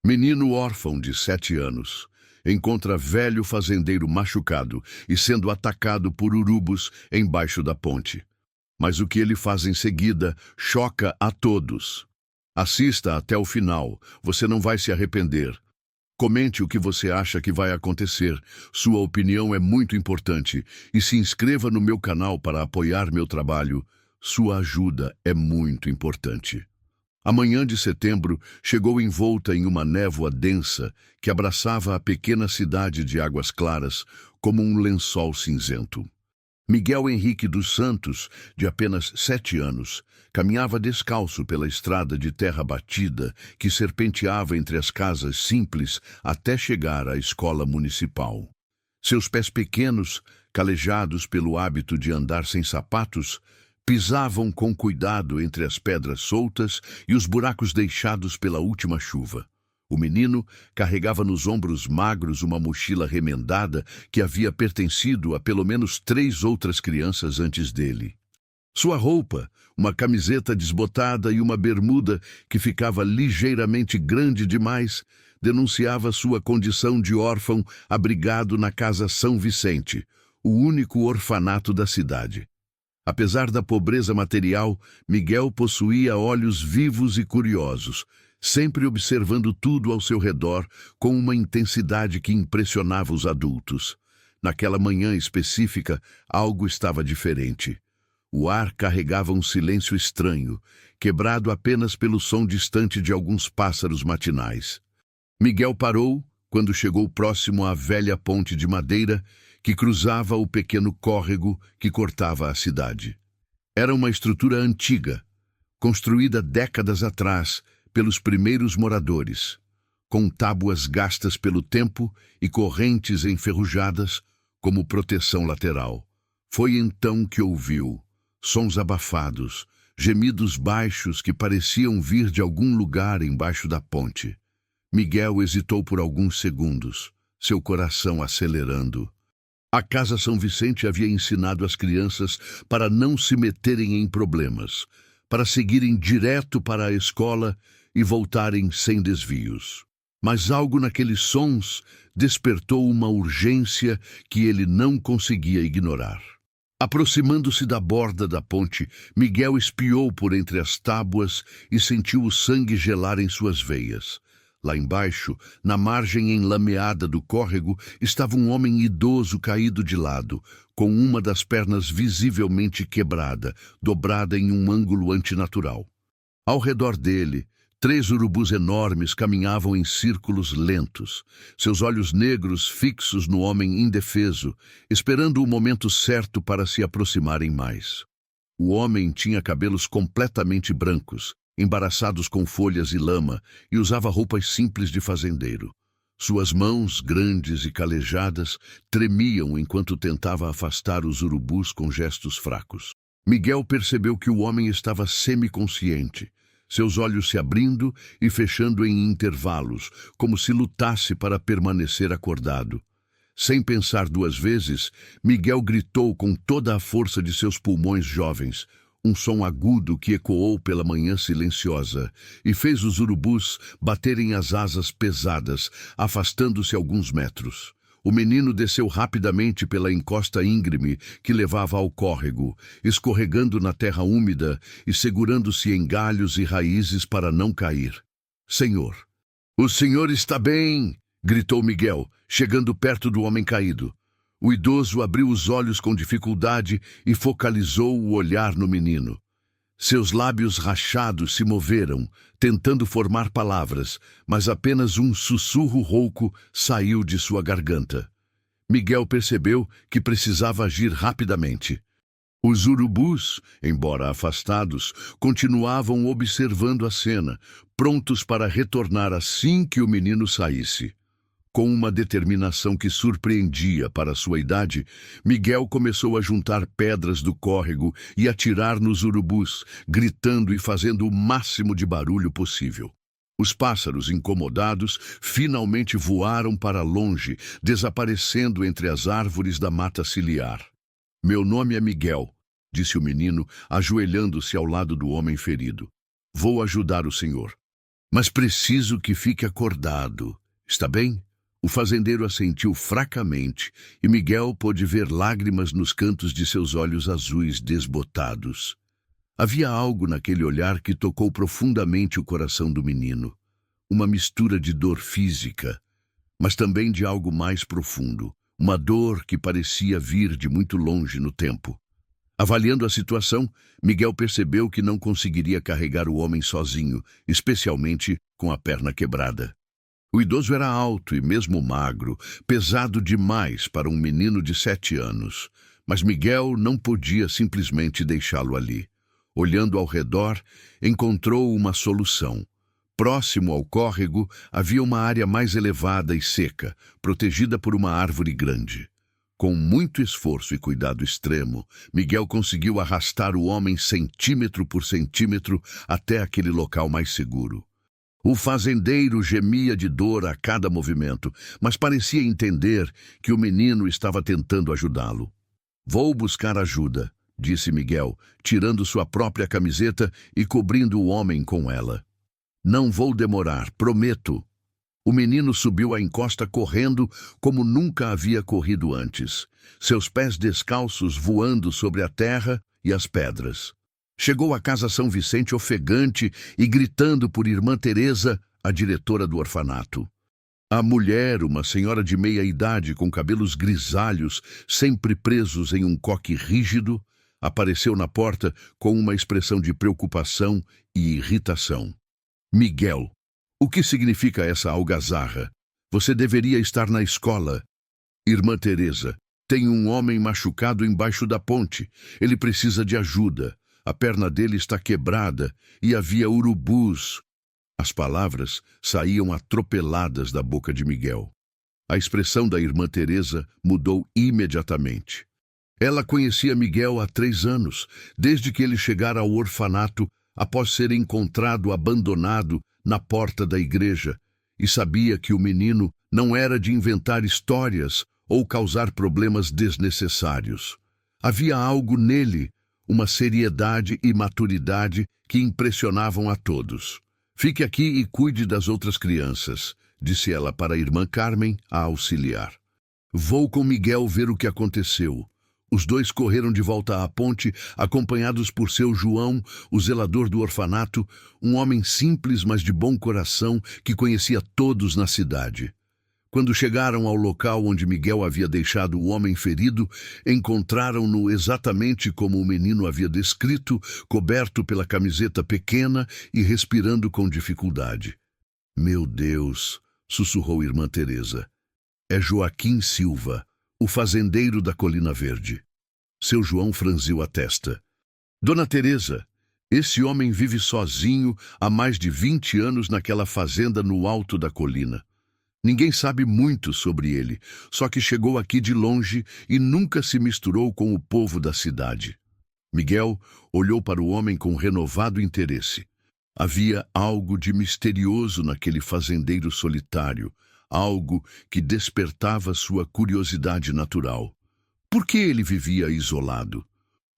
Menino órfão de 7 anos encontra velho fazendeiro machucado e sendo atacado por urubus embaixo da ponte. Mas o que ele faz em seguida choca a todos. Assista até o final, você não vai se arrepender. Comente o que você acha que vai acontecer, sua opinião é muito importante, e se inscreva no meu canal para apoiar meu trabalho. Sua ajuda é muito importante. A manhã de setembro chegou envolta em uma névoa densa que abraçava a pequena cidade de Águas Claras como um lençol cinzento. Miguel Henrique dos Santos, de apenas 7 anos, caminhava descalço pela estrada de terra batida que serpenteava entre as casas simples até chegar à escola municipal. Seus pés pequenos, calejados pelo hábito de andar sem sapatos, pisavam com cuidado entre as pedras soltas e os buracos deixados pela última chuva. O menino carregava nos ombros magros uma mochila remendada que havia pertencido a pelo menos 3 outras crianças antes dele. Sua roupa, uma camiseta desbotada e uma bermuda que ficava ligeiramente grande demais, denunciava sua condição de órfão abrigado na Casa São Vicente, o único orfanato da cidade. Apesar da pobreza material, Miguel possuía olhos vivos e curiosos, sempre observando tudo ao seu redor com uma intensidade que impressionava os adultos. Naquela manhã específica, algo estava diferente. O ar carregava um silêncio estranho, quebrado apenas pelo som distante de alguns pássaros matinais. Miguel parou quando chegou próximo à velha ponte de madeira que cruzava o pequeno córrego que cortava a cidade. Era uma estrutura antiga, construída décadas atrás pelos primeiros moradores, com tábuas gastas pelo tempo e correntes enferrujadas como proteção lateral. Foi então que ouviu sons abafados, gemidos baixos que pareciam vir de algum lugar embaixo da ponte. Miguel hesitou por alguns segundos, seu coração acelerando. A Casa São Vicente havia ensinado as crianças para não se meterem em problemas, para seguirem direto para a escola e voltarem sem desvios. Mas algo naqueles sons despertou uma urgência que ele não conseguia ignorar. Aproximando-se da borda da ponte, Miguel espiou por entre as tábuas e sentiu o sangue gelar em suas veias. Lá embaixo, na margem enlameada do córrego, estava um homem idoso caído de lado, com uma das pernas visivelmente quebrada, dobrada em um ângulo antinatural. Ao redor dele, 3 urubus enormes caminhavam em círculos lentos, seus olhos negros fixos no homem indefeso, esperando o momento certo para se aproximarem mais. O homem tinha cabelos completamente brancos, embaraçados com folhas e lama, e usava roupas simples de fazendeiro. Suas mãos, grandes e calejadas, tremiam enquanto tentava afastar os urubus com gestos fracos. Miguel percebeu que o homem estava semiconsciente, seus olhos se abrindo e fechando em intervalos, como se lutasse para permanecer acordado. Sem pensar 2 vezes, Miguel gritou com toda a força de seus pulmões jovens, um som agudo que ecoou pela manhã silenciosa e fez os urubus baterem as asas pesadas, afastando-se alguns metros. O menino desceu rapidamente pela encosta íngreme que levava ao córrego, escorregando na terra úmida e segurando-se em galhos e raízes para não cair. "Senhor, o senhor está bem!" gritou Miguel, chegando perto do homem caído. O idoso abriu os olhos com dificuldade e focalizou o olhar no menino. Seus lábios rachados se moveram, tentando formar palavras, mas apenas um sussurro rouco saiu de sua garganta. Miguel percebeu que precisava agir rapidamente. Os urubus, embora afastados, continuavam observando a cena, prontos para retornar assim que o menino saísse. Com uma determinação que surpreendia para sua idade, Miguel começou a juntar pedras do córrego e atirar nos urubus, gritando e fazendo o máximo de barulho possível. Os pássaros, incomodados, finalmente voaram para longe, desaparecendo entre as árvores da mata ciliar. "Meu nome é Miguel", disse o menino, ajoelhando-se ao lado do homem ferido. "Vou ajudar o senhor." Mas preciso que fique acordado. Está bem? O fazendeiro assentiu fracamente e Miguel pôde ver lágrimas nos cantos de seus olhos azuis desbotados. Havia algo naquele olhar que tocou profundamente o coração do menino. Uma mistura de dor física, mas também de algo mais profundo. Uma dor que parecia vir de muito longe no tempo. Avaliando a situação, Miguel percebeu que não conseguiria carregar o homem sozinho, especialmente com a perna quebrada. O idoso era alto e mesmo magro, pesado demais para um menino de 7 anos, mas Miguel não podia simplesmente deixá-lo ali. Olhando ao redor, encontrou uma solução. Próximo ao córrego, havia uma área mais elevada e seca, protegida por uma árvore grande. Com muito esforço e cuidado extremo, Miguel conseguiu arrastar o homem centímetro por centímetro até aquele local mais seguro. O fazendeiro gemia de dor a cada movimento, mas parecia entender que o menino estava tentando ajudá-lo. "Vou buscar ajuda", disse Miguel, tirando sua própria camiseta e cobrindo o homem com ela. "Não vou demorar, prometo." O menino subiu a encosta correndo como nunca havia corrido antes, seus pés descalços voando sobre a terra e as pedras. Chegou à Casa São Vicente ofegante e gritando por irmã Teresa, a diretora do orfanato. A mulher, uma senhora de meia-idade com cabelos grisalhos, sempre presos em um coque rígido, apareceu na porta com uma expressão de preocupação e irritação. "Miguel, o que significa essa algazarra? Você deveria estar na escola." "Irmã Teresa, tem um homem machucado embaixo da ponte. Ele precisa de ajuda. A perna dele está quebrada e havia urubus." As palavras saíam atropeladas da boca de Miguel. A expressão da irmã Teresa mudou imediatamente. Ela conhecia Miguel há 3 anos, desde que ele chegara ao orfanato após ser encontrado abandonado na porta da igreja, e sabia que o menino não era de inventar histórias ou causar problemas desnecessários. Havia algo nele, uma seriedade e maturidade que impressionavam a todos. "Fique aqui e cuide das outras crianças", disse ela para a irmã Carmen, a auxiliar. "Vou com Miguel ver o que aconteceu." Os dois correram de volta à ponte, acompanhados por seu João, o zelador do orfanato, um homem simples, mas de bom coração, que conhecia todos na cidade. Quando chegaram ao local onde Miguel havia deixado o homem ferido, encontraram-no exatamente como o menino havia descrito, coberto pela camiseta pequena e respirando com dificuldade. "Meu Deus", sussurrou irmã Teresa. "É Joaquim Silva, o fazendeiro da Colina Verde." Seu João franziu a testa. "Dona Teresa, esse homem vive sozinho há mais de 20 anos naquela fazenda no alto da colina. Ninguém sabe muito sobre ele, só que chegou aqui de longe e nunca se misturou com o povo da cidade." Miguel olhou para o homem com renovado interesse. Havia algo de misterioso naquele fazendeiro solitário, algo que despertava sua curiosidade natural. Por que ele vivia isolado?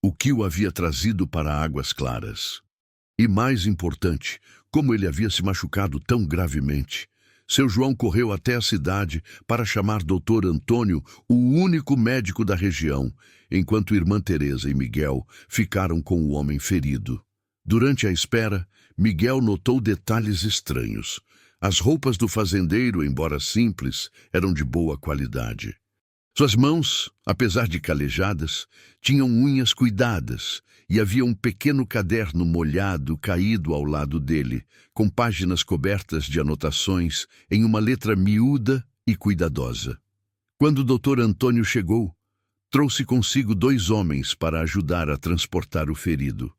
O que o havia trazido para Águas Claras? E mais importante, como ele havia se machucado tão gravemente? Seu João correu até a cidade para chamar Dr. Antônio, o único médico da região, enquanto irmã Teresa e Miguel ficaram com o homem ferido. Durante a espera, Miguel notou detalhes estranhos. As roupas do fazendeiro, embora simples, eram de boa qualidade. Suas mãos, apesar de calejadas, tinham unhas cuidadas e havia um pequeno caderno molhado caído ao lado dele, com páginas cobertas de anotações em uma letra miúda e cuidadosa. Quando o Dr. Antônio chegou, trouxe consigo 2 homens para ajudar a transportar o ferido.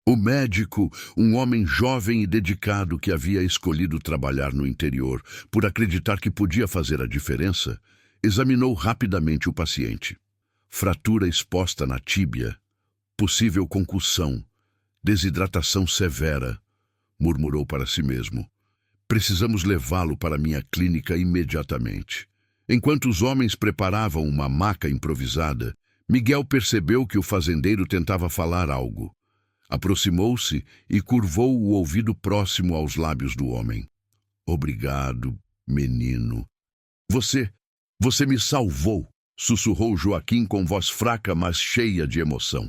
O médico, um homem jovem e dedicado que havia escolhido trabalhar no interior por acreditar que podia fazer a diferença, examinou rapidamente o paciente. Fratura exposta na tíbia, possível concussão, desidratação severa, murmurou para si mesmo. "Precisamos levá-lo para minha clínica imediatamente." Enquanto os homens preparavam uma maca improvisada, Miguel percebeu que o fazendeiro tentava falar algo. Aproximou-se e curvou o ouvido próximo aos lábios do homem. Obrigado, menino. Você me salvou, sussurrou Joaquim com voz fraca, mas cheia de emoção.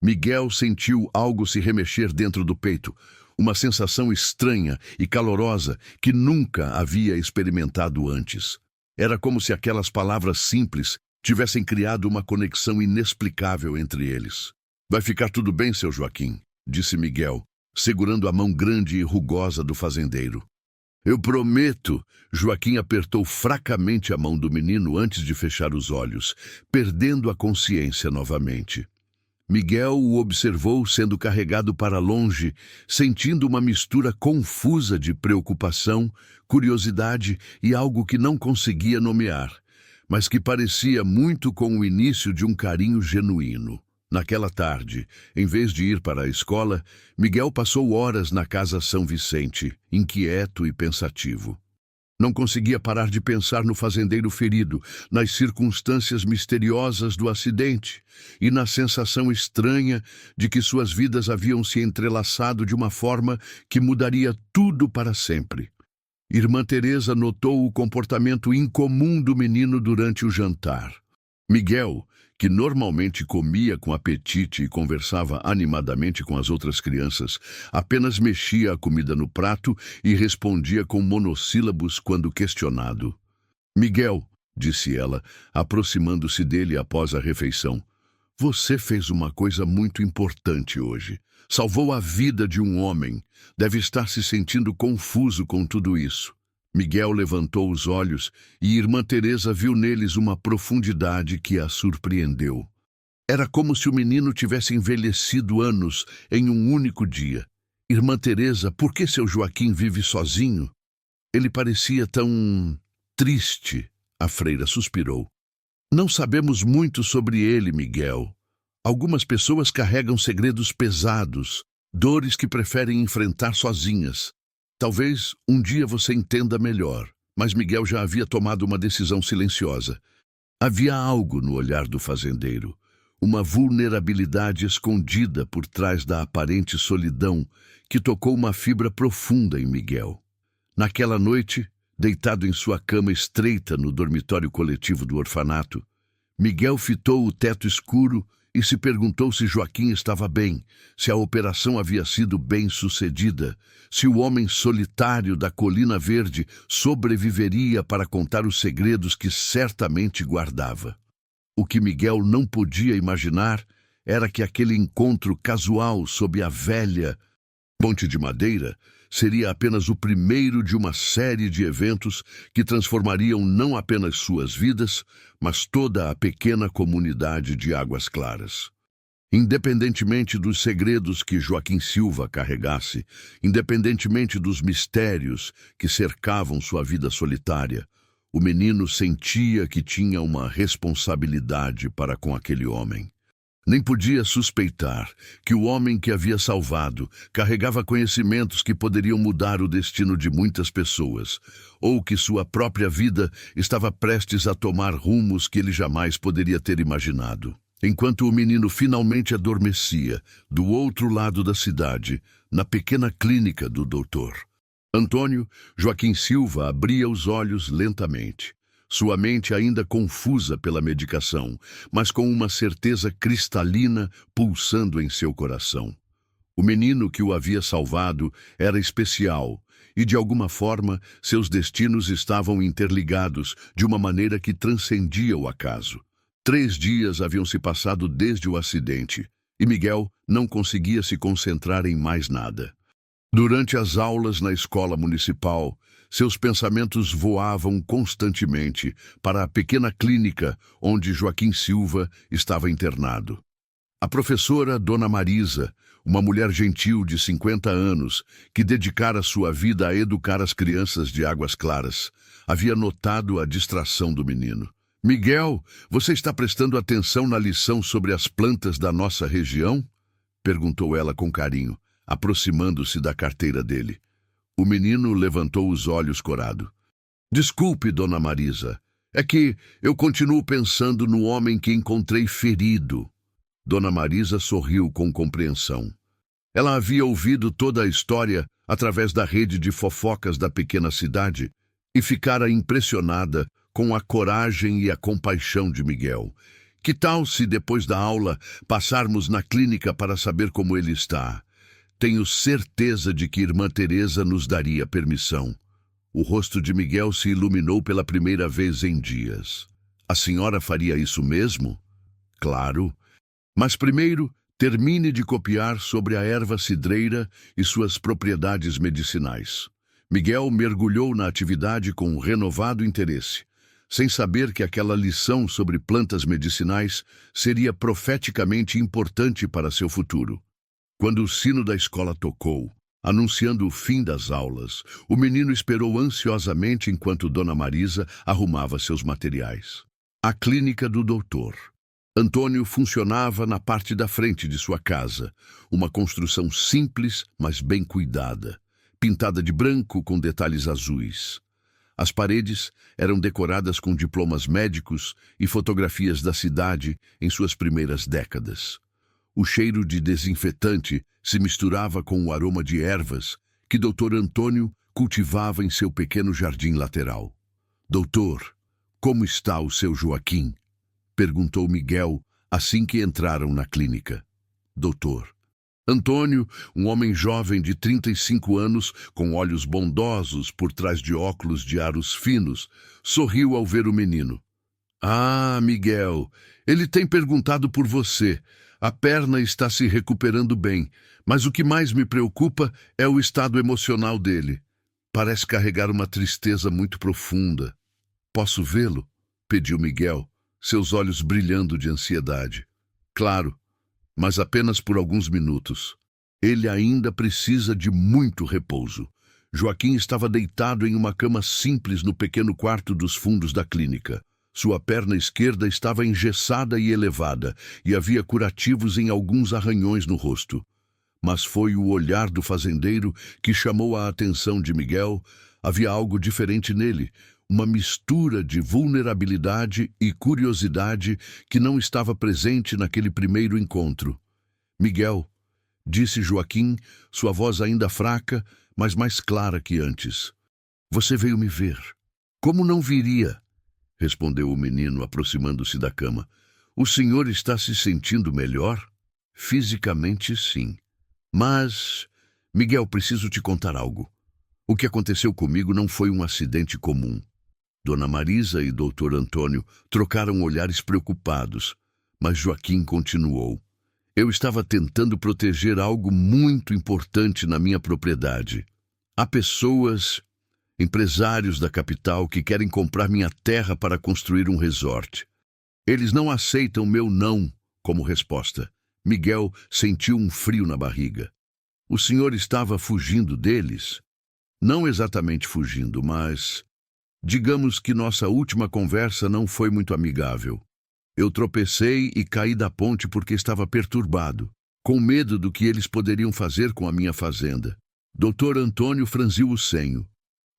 Miguel sentiu algo se remexer dentro do peito, uma sensação estranha e calorosa que nunca havia experimentado antes. Era como se aquelas palavras simples tivessem criado uma conexão inexplicável entre eles. Vai ficar tudo bem, seu Joaquim, disse Miguel, segurando a mão grande e rugosa do fazendeiro. Eu prometo. Joaquim apertou fracamente a mão do menino antes de fechar os olhos, perdendo a consciência novamente. Miguel o observou sendo carregado para longe, sentindo uma mistura confusa de preocupação, curiosidade e algo que não conseguia nomear, mas que parecia muito com o início de um carinho genuíno. Naquela tarde, em vez de ir para a escola, Miguel passou horas na Casa São Vicente, inquieto e pensativo. Não conseguia parar de pensar no fazendeiro ferido, nas circunstâncias misteriosas do acidente e na sensação estranha de que suas vidas haviam se entrelaçado de uma forma que mudaria tudo para sempre. Irmã Teresa notou o comportamento incomum do menino durante o jantar. Miguel, que normalmente comia com apetite e conversava animadamente com as outras crianças, apenas mexia a comida no prato e respondia com monossílabos quando questionado. Miguel, disse ela, aproximando-se dele após a refeição, você fez uma coisa muito importante hoje. Salvou a vida de um homem. Deve estar se sentindo confuso com tudo isso. Miguel levantou os olhos e Irmã Teresa viu neles uma profundidade que a surpreendeu. Era como se o menino tivesse envelhecido anos em um único dia. Irmã Teresa, por que seu Joaquim vive sozinho? Ele parecia tão triste, a freira suspirou. Não sabemos muito sobre ele, Miguel. Algumas pessoas carregam segredos pesados, dores que preferem enfrentar sozinhas. Talvez um dia você entenda melhor, mas Miguel já havia tomado uma decisão silenciosa. Havia algo no olhar do fazendeiro, uma vulnerabilidade escondida por trás da aparente solidão que tocou uma fibra profunda em Miguel. Naquela noite, deitado em sua cama estreita no dormitório coletivo do orfanato, Miguel fitou o teto escuro e se perguntou se Joaquim estava bem, se a operação havia sido bem-sucedida, se o homem solitário da Colina Verde sobreviveria para contar os segredos que certamente guardava. O que Miguel não podia imaginar era que aquele encontro casual sob a velha ponte de madeira seria apenas o primeiro de uma série de eventos que transformariam não apenas suas vidas, mas toda a pequena comunidade de Águas Claras. Independentemente dos segredos que Joaquim Silva carregasse, independentemente dos mistérios que cercavam sua vida solitária, o menino sentia que tinha uma responsabilidade para com aquele homem. Nem podia suspeitar que o homem que havia salvado carregava conhecimentos que poderiam mudar o destino de muitas pessoas, ou que sua própria vida estava prestes a tomar rumos que ele jamais poderia ter imaginado. Enquanto o menino finalmente adormecia, do outro lado da cidade, na pequena clínica do doutor Antônio, Joaquim Silva abria os olhos lentamente. Sua mente ainda confusa pela medicação, mas com uma certeza cristalina pulsando em seu coração. O menino que o havia salvado era especial e, de alguma forma, seus destinos estavam interligados de uma maneira que transcendia o acaso. 3 dias haviam se passado desde o acidente e Miguel não conseguia se concentrar em mais nada. Durante as aulas na escola municipal, seus pensamentos voavam constantemente para a pequena clínica onde Joaquim Silva estava internado. A professora Dona Marisa, uma mulher gentil de 50 anos, que dedicara sua vida a educar as crianças de Águas Claras, havia notado a distração do menino. Miguel, você está prestando atenção na lição sobre as plantas da nossa região? Perguntou ela com carinho, aproximando-se da carteira dele. O menino levantou os olhos corado. Desculpe, Dona Marisa, é que eu continuo pensando no homem que encontrei ferido. Dona Marisa sorriu com compreensão. Ela havia ouvido toda a história através da rede de fofocas da pequena cidade e ficara impressionada com a coragem e a compaixão de Miguel. Que tal se, depois da aula, passarmos na clínica para saber como ele está? Tenho certeza de que Irmã Teresa nos daria permissão. O rosto de Miguel se iluminou pela primeira vez em dias. A senhora faria isso mesmo? Claro. Mas primeiro, termine de copiar sobre a erva cidreira e suas propriedades medicinais. Miguel mergulhou na atividade com um renovado interesse, sem saber que aquela lição sobre plantas medicinais seria profeticamente importante para seu futuro. Quando o sino da escola tocou, anunciando o fim das aulas, o menino esperou ansiosamente enquanto Dona Marisa arrumava seus materiais. A clínica do doutor Antônio funcionava na parte da frente de sua casa, uma construção simples, mas bem cuidada, pintada de branco com detalhes azuis. As paredes eram decoradas com diplomas médicos e fotografias da cidade em suas primeiras décadas. O cheiro de desinfetante se misturava com o aroma de ervas que Dr. Antônio cultivava em seu pequeno jardim lateral. Doutor, como está o seu Joaquim? Perguntou Miguel assim que entraram na clínica. Doutor. Antônio, um homem jovem de 35 anos, com olhos bondosos por trás de óculos de aros finos, sorriu ao ver o menino. Ah, Miguel, ele tem perguntado por você. A perna está se recuperando bem, mas o que mais me preocupa é o estado emocional dele. Parece carregar uma tristeza muito profunda. Posso vê-lo? Pediu Miguel, seus olhos brilhando de ansiedade. Claro, mas apenas por alguns minutos. Ele ainda precisa de muito repouso. Joaquim estava deitado em uma cama simples no pequeno quarto dos fundos da clínica. Sua perna esquerda estava engessada e elevada, e havia curativos em alguns arranhões no rosto. Mas foi o olhar do fazendeiro que chamou a atenção de Miguel. Havia algo diferente nele, uma mistura de vulnerabilidade e curiosidade que não estava presente naquele primeiro encontro. Miguel, disse Joaquim, sua voz ainda fraca, mas mais clara que antes. Você veio me ver. Como não viria? Respondeu o menino, aproximando-se da cama. O senhor está se sentindo melhor? Fisicamente, sim. Mas, Miguel, preciso te contar algo. O que aconteceu comigo não foi um acidente comum. Dona Marisa e Dr. Antônio trocaram olhares preocupados, mas Joaquim continuou. Eu estava tentando proteger algo muito importante na minha propriedade. Há pessoas, empresários da capital, que querem comprar minha terra para construir um resort. Eles não aceitam meu não como resposta. Miguel sentiu um frio na barriga. O senhor estava fugindo deles? Não exatamente fugindo, mas... Digamos que nossa última conversa não foi muito amigável. Eu tropecei e caí da ponte porque estava perturbado, com medo do que eles poderiam fazer com a minha fazenda. Dr. Antônio franziu o senho.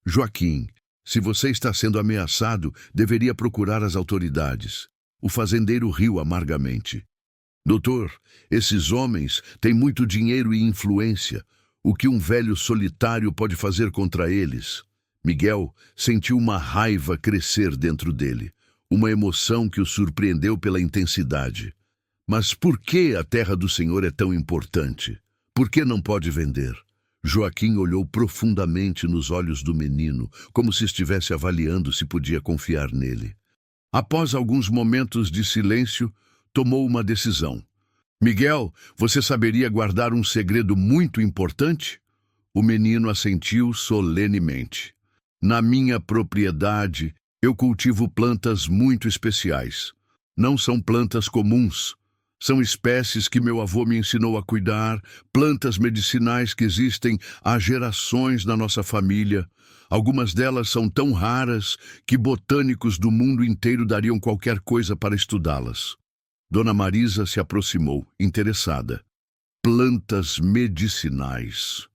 Joaquim, se você está sendo ameaçado, deveria procurar as autoridades. O fazendeiro riu amargamente. Doutor, esses homens têm muito dinheiro e influência. O que um velho solitário pode fazer contra eles? Miguel sentiu uma raiva crescer dentro dele, uma emoção que o surpreendeu pela intensidade. Mas por que a terra do senhor é tão importante? Por que não pode vender? Joaquim olhou profundamente nos olhos do menino, como se estivesse avaliando se podia confiar nele. Após alguns momentos de silêncio, tomou uma decisão. Miguel, você saberia guardar um segredo muito importante? O menino assentiu solenemente. Na minha propriedade, eu cultivo plantas muito especiais. Não são plantas comuns. São espécies que meu avô me ensinou a cuidar, plantas medicinais que existem há gerações na nossa família. Algumas delas são tão raras que botânicos do mundo inteiro dariam qualquer coisa para estudá-las. Dona Marisa se aproximou, interessada. Plantas medicinais.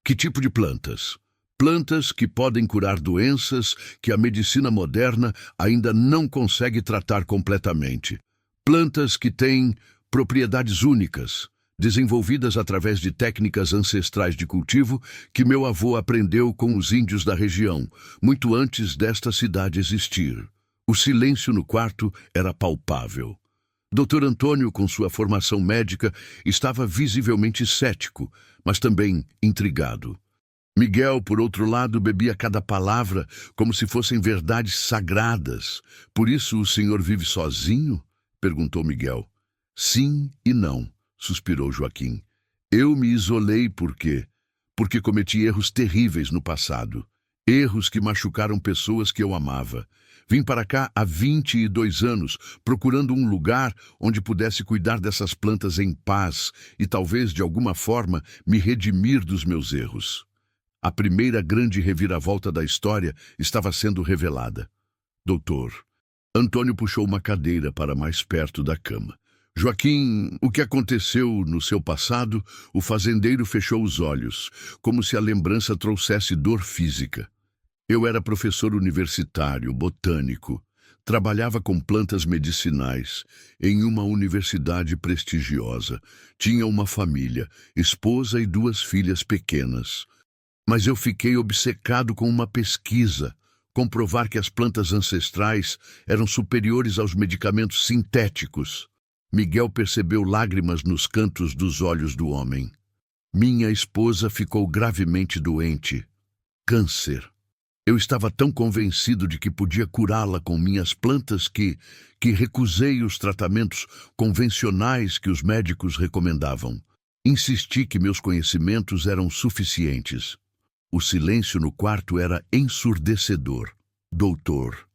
Que tipo de plantas? Plantas que podem curar doenças que a medicina moderna ainda não consegue tratar completamente. Plantas que têm propriedades únicas, desenvolvidas através de técnicas ancestrais de cultivo que meu avô aprendeu com os índios da região, muito antes desta cidade existir. O silêncio no quarto era palpável. Dr. Antônio, com sua formação médica, estava visivelmente cético, mas também intrigado. Miguel, por outro lado, bebia cada palavra como se fossem verdades sagradas. Por isso o senhor vive sozinho? Perguntou Miguel. Sim e não, suspirou Joaquim. Eu me isolei porque cometi erros terríveis no passado. Erros que machucaram pessoas que eu amava. Vim para cá há 22 anos, procurando um lugar onde pudesse cuidar dessas plantas em paz e talvez, de alguma forma, me redimir dos meus erros. A primeira grande reviravolta da história estava sendo revelada. Doutor, Antônio puxou uma cadeira para mais perto da cama. Joaquim, o que aconteceu no seu passado? O fazendeiro fechou os olhos, como se a lembrança trouxesse dor física. Eu era professor universitário, botânico. Trabalhava com plantas medicinais em uma universidade prestigiosa. Tinha uma família, esposa e 2 filhas pequenas. Mas eu fiquei obcecado com uma pesquisa, comprovar que as plantas ancestrais eram superiores aos medicamentos sintéticos. Miguel percebeu lágrimas nos cantos dos olhos do homem. Minha esposa ficou gravemente doente. Câncer. Eu estava tão convencido de que podia curá-la com minhas plantas que recusei os tratamentos convencionais que os médicos recomendavam. Insisti que meus conhecimentos eram suficientes. O silêncio no quarto era ensurdecedor. Doutor.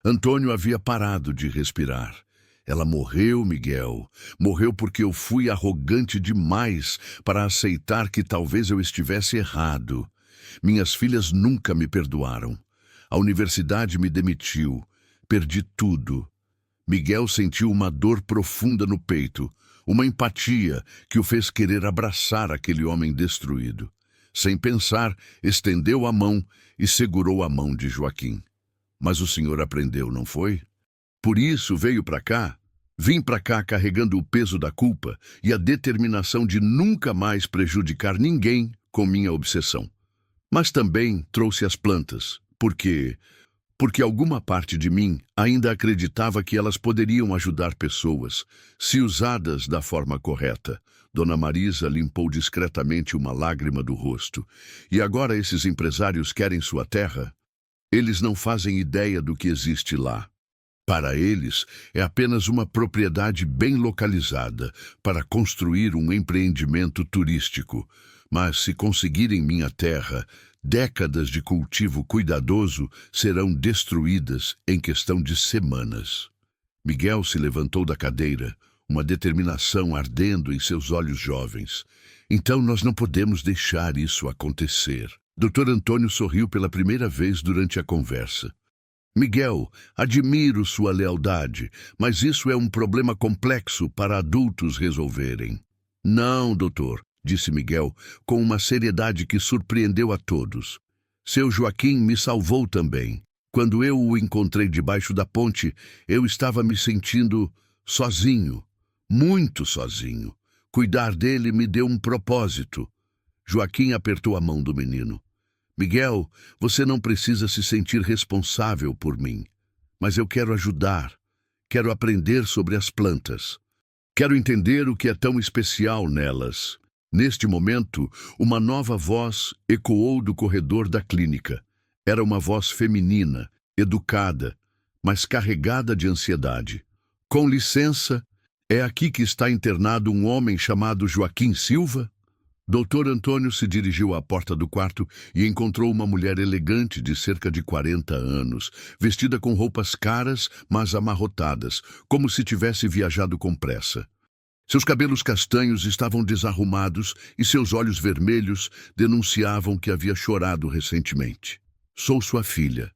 Antônio havia parado de respirar. Ela morreu, Miguel. Morreu porque eu fui arrogante demais para aceitar que talvez eu estivesse errado. Minhas filhas nunca me perdoaram. A universidade me demitiu. Perdi tudo. Miguel sentiu uma dor profunda no peito, uma empatia que o fez querer abraçar aquele homem destruído. Sem pensar, estendeu a mão e segurou a mão de Joaquim. Mas o senhor aprendeu, não foi? Por isso veio para cá. Vim para cá carregando o peso da culpa e a determinação de nunca mais prejudicar ninguém com minha obsessão. Mas também trouxe as plantas, porque alguma parte de mim ainda acreditava que elas poderiam ajudar pessoas, se usadas da forma correta. Dona Marisa limpou discretamente uma lágrima do rosto. E agora esses empresários querem sua terra? Eles não fazem ideia do que existe lá. Para eles, é apenas uma propriedade bem localizada para construir um empreendimento turístico. Mas se conseguirem minha terra, décadas de cultivo cuidadoso serão destruídas em questão de semanas. Miguel se levantou da cadeira, uma determinação ardendo em seus olhos jovens. Então nós não podemos deixar isso acontecer. Dr. Antônio sorriu pela primeira vez durante a conversa. Miguel, admiro sua lealdade, mas isso é um problema complexo para adultos resolverem. Não, doutor, disse Miguel, com uma seriedade que surpreendeu a todos. Seu Joaquim me salvou também. Quando eu o encontrei debaixo da ponte, eu estava me sentindo sozinho, muito sozinho. Cuidar dele me deu um propósito. Joaquim apertou a mão do menino. Miguel, você não precisa se sentir responsável por mim, mas eu quero ajudar, quero aprender sobre as plantas. Quero entender o que é tão especial nelas. Neste momento, uma nova voz ecoou do corredor da clínica. Era uma voz feminina, educada, mas carregada de ansiedade. Com licença, é aqui que está internado um homem chamado Joaquim Silva? Dr. Antônio se dirigiu à porta do quarto e encontrou uma mulher elegante de cerca de 40 anos, vestida com roupas caras, mas amarrotadas, como se tivesse viajado com pressa. Seus cabelos castanhos estavam desarrumados e seus olhos vermelhos denunciavam que havia chorado recentemente. Sou sua filha,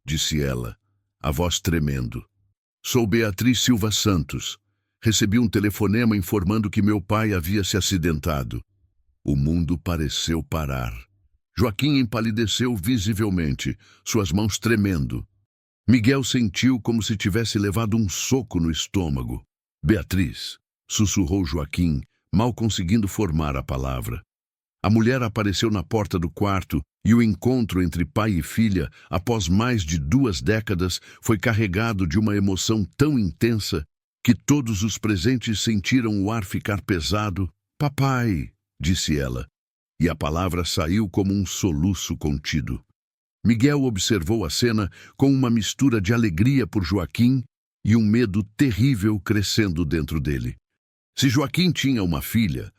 disse ela, a voz tremendo. Sou Beatriz Silva Santos. Recebi um telefonema informando que meu pai havia se acidentado. O mundo pareceu parar. Joaquim empalideceu visivelmente, suas mãos tremendo. Miguel sentiu como se tivesse levado um soco no estômago. Beatriz, sussurrou Joaquim, mal conseguindo formar a palavra. A mulher apareceu na porta do quarto e o encontro entre pai e filha, após mais de 2 décadas, foi carregado de uma emoção tão intensa que todos os presentes sentiram o ar ficar pesado. "Papai", disse ela, e a palavra saiu como um soluço contido. Miguel observou a cena com uma mistura de alegria por Joaquim e um medo terrível crescendo dentro dele. Se Joaquim tinha uma filha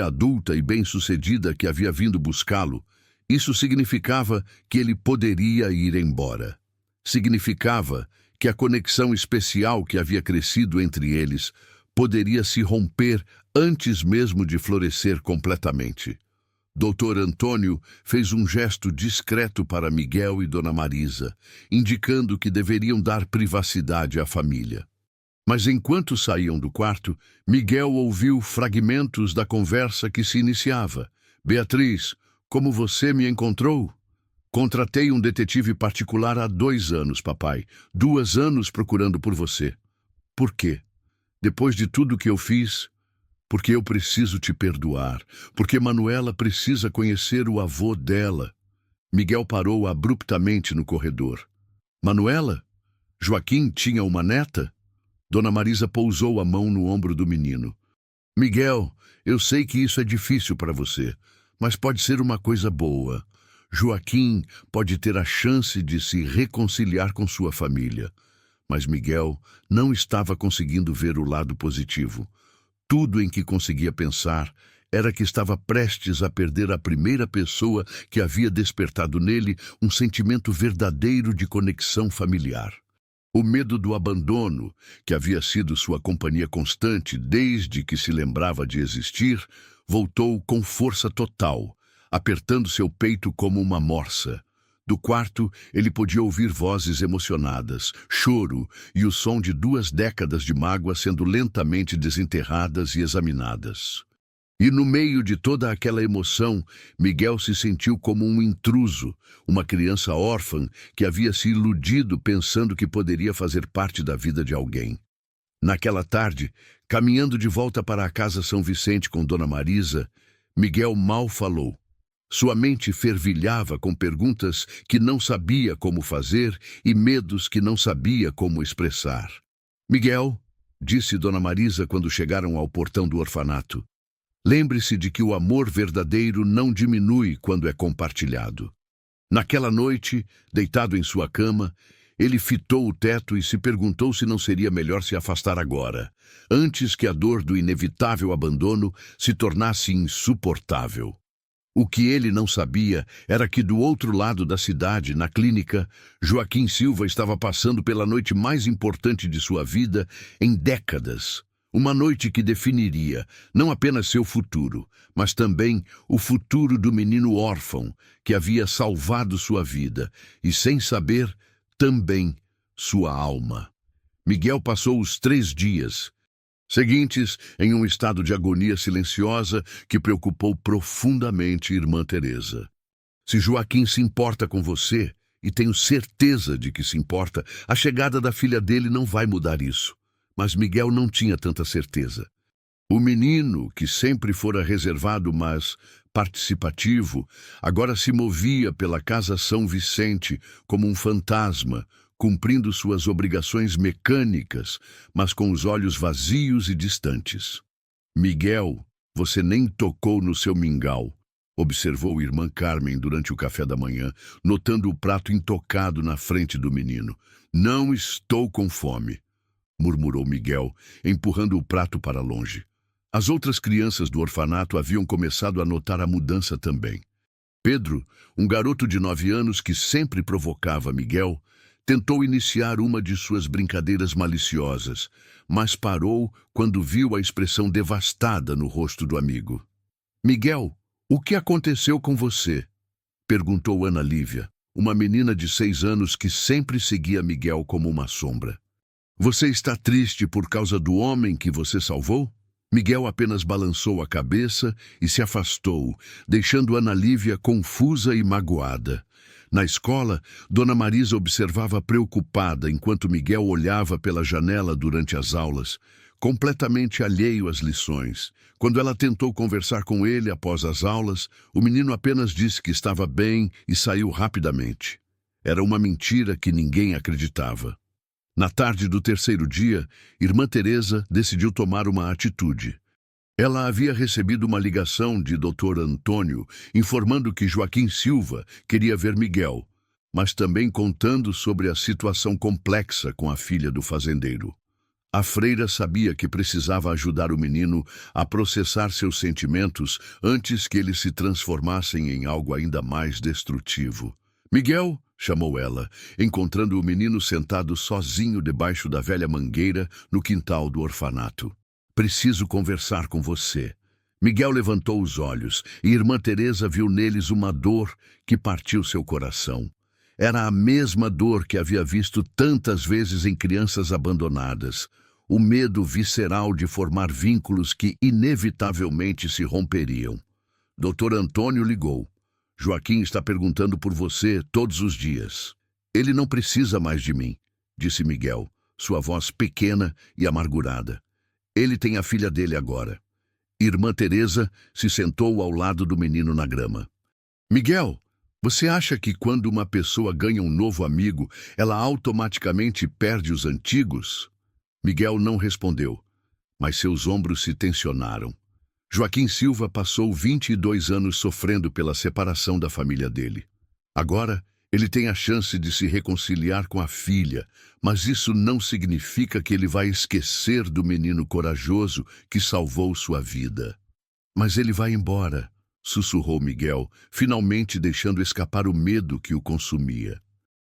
adulta e bem-sucedida que havia vindo buscá-lo, isso significava que ele poderia ir embora. Significava que a conexão especial que havia crescido entre eles poderia se romper antes mesmo de florescer completamente. Dr. Antônio fez um gesto discreto para Miguel e Dona Marisa, indicando que deveriam dar privacidade à família. Mas enquanto saíam do quarto, Miguel ouviu fragmentos da conversa que se iniciava. "Beatriz, como você me encontrou?" "Contratei um detetive particular há 2 anos, papai. 2 anos procurando por você." "Por quê?" "Depois de tudo que eu fiz, porque eu preciso te perdoar, porque Manuela precisa conhecer o avô dela." Miguel parou abruptamente no corredor. "Manuela? Joaquim tinha uma neta?" Dona Marisa pousou a mão no ombro do menino. "Miguel, eu sei que isso é difícil para você, mas pode ser uma coisa boa. Joaquim pode ter a chance de se reconciliar com sua família." Mas Miguel não estava conseguindo ver o lado positivo. Tudo em que conseguia pensar era que estava prestes a perder a primeira pessoa que havia despertado nele um sentimento verdadeiro de conexão familiar. O medo do abandono, que havia sido sua companhia constante desde que se lembrava de existir, voltou com força total, apertando seu peito como uma morsa. Do quarto, ele podia ouvir vozes emocionadas, choro e o som de 2 décadas de mágoa sendo lentamente desenterradas e examinadas. E no meio de toda aquela emoção, Miguel se sentiu como um intruso, uma criança órfã que havia se iludido pensando que poderia fazer parte da vida de alguém. Naquela tarde, caminhando de volta para a Casa São Vicente com Dona Marisa, Miguel mal falou. Sua mente fervilhava com perguntas que não sabia como fazer e medos que não sabia como expressar. "Miguel", disse Dona Marisa quando chegaram ao portão do orfanato, "lembre-se de que o amor verdadeiro não diminui quando é compartilhado." Naquela noite, deitado em sua cama, ele fitou o teto e se perguntou se não seria melhor se afastar agora, antes que a dor do inevitável abandono se tornasse insuportável. O que ele não sabia era que do outro lado da cidade, na clínica, Joaquim Silva estava passando pela noite mais importante de sua vida em décadas. Uma noite que definiria não apenas seu futuro, mas também o futuro do menino órfão que havia salvado sua vida e, sem saber, também sua alma. Miguel passou os 3 dias seguintes em um estado de agonia silenciosa que preocupou profundamente irmã Teresa. "Se Joaquim se importa com você, e tenho certeza de que se importa, a chegada da filha dele não vai mudar isso." Mas Miguel não tinha tanta certeza. O menino, que sempre fora reservado, mas participativo, agora se movia pela Casa São Vicente como um fantasma, cumprindo suas obrigações mecânicas, mas com os olhos vazios e distantes. "Miguel, você nem tocou no seu mingau", observou irmã Carmen durante o café da manhã, notando o prato intocado na frente do menino. "Não estou com fome", murmurou Miguel, empurrando o prato para longe. As outras crianças do orfanato haviam começado a notar a mudança também. Pedro, um garoto de 9 anos que sempre provocava Miguel, tentou iniciar uma de suas brincadeiras maliciosas, mas parou quando viu a expressão devastada no rosto do amigo. "Miguel, o que aconteceu com você?" perguntou Ana Lívia, uma menina de 6 anos que sempre seguia Miguel como uma sombra. "Você está triste por causa do homem que você salvou?" Miguel apenas balançou a cabeça e se afastou, deixando Ana Lívia confusa e magoada. Na escola, Dona Marisa observava preocupada enquanto Miguel olhava pela janela durante as aulas, completamente alheio às lições. Quando ela tentou conversar com ele após as aulas, o menino apenas disse que estava bem e saiu rapidamente. Era uma mentira que ninguém acreditava. Na tarde do terceiro dia, irmã Teresa decidiu tomar uma atitude. Ela havia recebido uma ligação de Dr. Antônio informando que Joaquim Silva queria ver Miguel, mas também contando sobre a situação complexa com a filha do fazendeiro. A freira sabia que precisava ajudar o menino a processar seus sentimentos antes que eles se transformassem em algo ainda mais destrutivo. Miguel, chamou ela, encontrando o menino sentado sozinho debaixo da velha mangueira no quintal do orfanato. Preciso conversar com você. Miguel levantou os olhos e irmã Teresa viu neles uma dor que partiu seu coração. Era a mesma dor que havia visto tantas vezes em crianças abandonadas. O medo visceral de formar vínculos que inevitavelmente se romperiam. Dr. Antônio ligou. Joaquim está perguntando por você todos os dias. Ele não precisa mais de mim, disse Miguel, sua voz pequena e amargurada. Ele tem a filha dele agora. Irmã Teresa se sentou ao lado do menino na grama. Miguel, você acha que quando uma pessoa ganha um novo amigo, ela automaticamente perde os antigos? Miguel não respondeu, mas seus ombros se tensionaram. Joaquim Silva passou 22 anos sofrendo pela separação da família dele. Agora, ele tem a chance de se reconciliar com a filha, mas isso não significa que ele vai esquecer do menino corajoso que salvou sua vida. Mas ele vai embora, sussurrou Miguel, finalmente deixando escapar o medo que o consumia.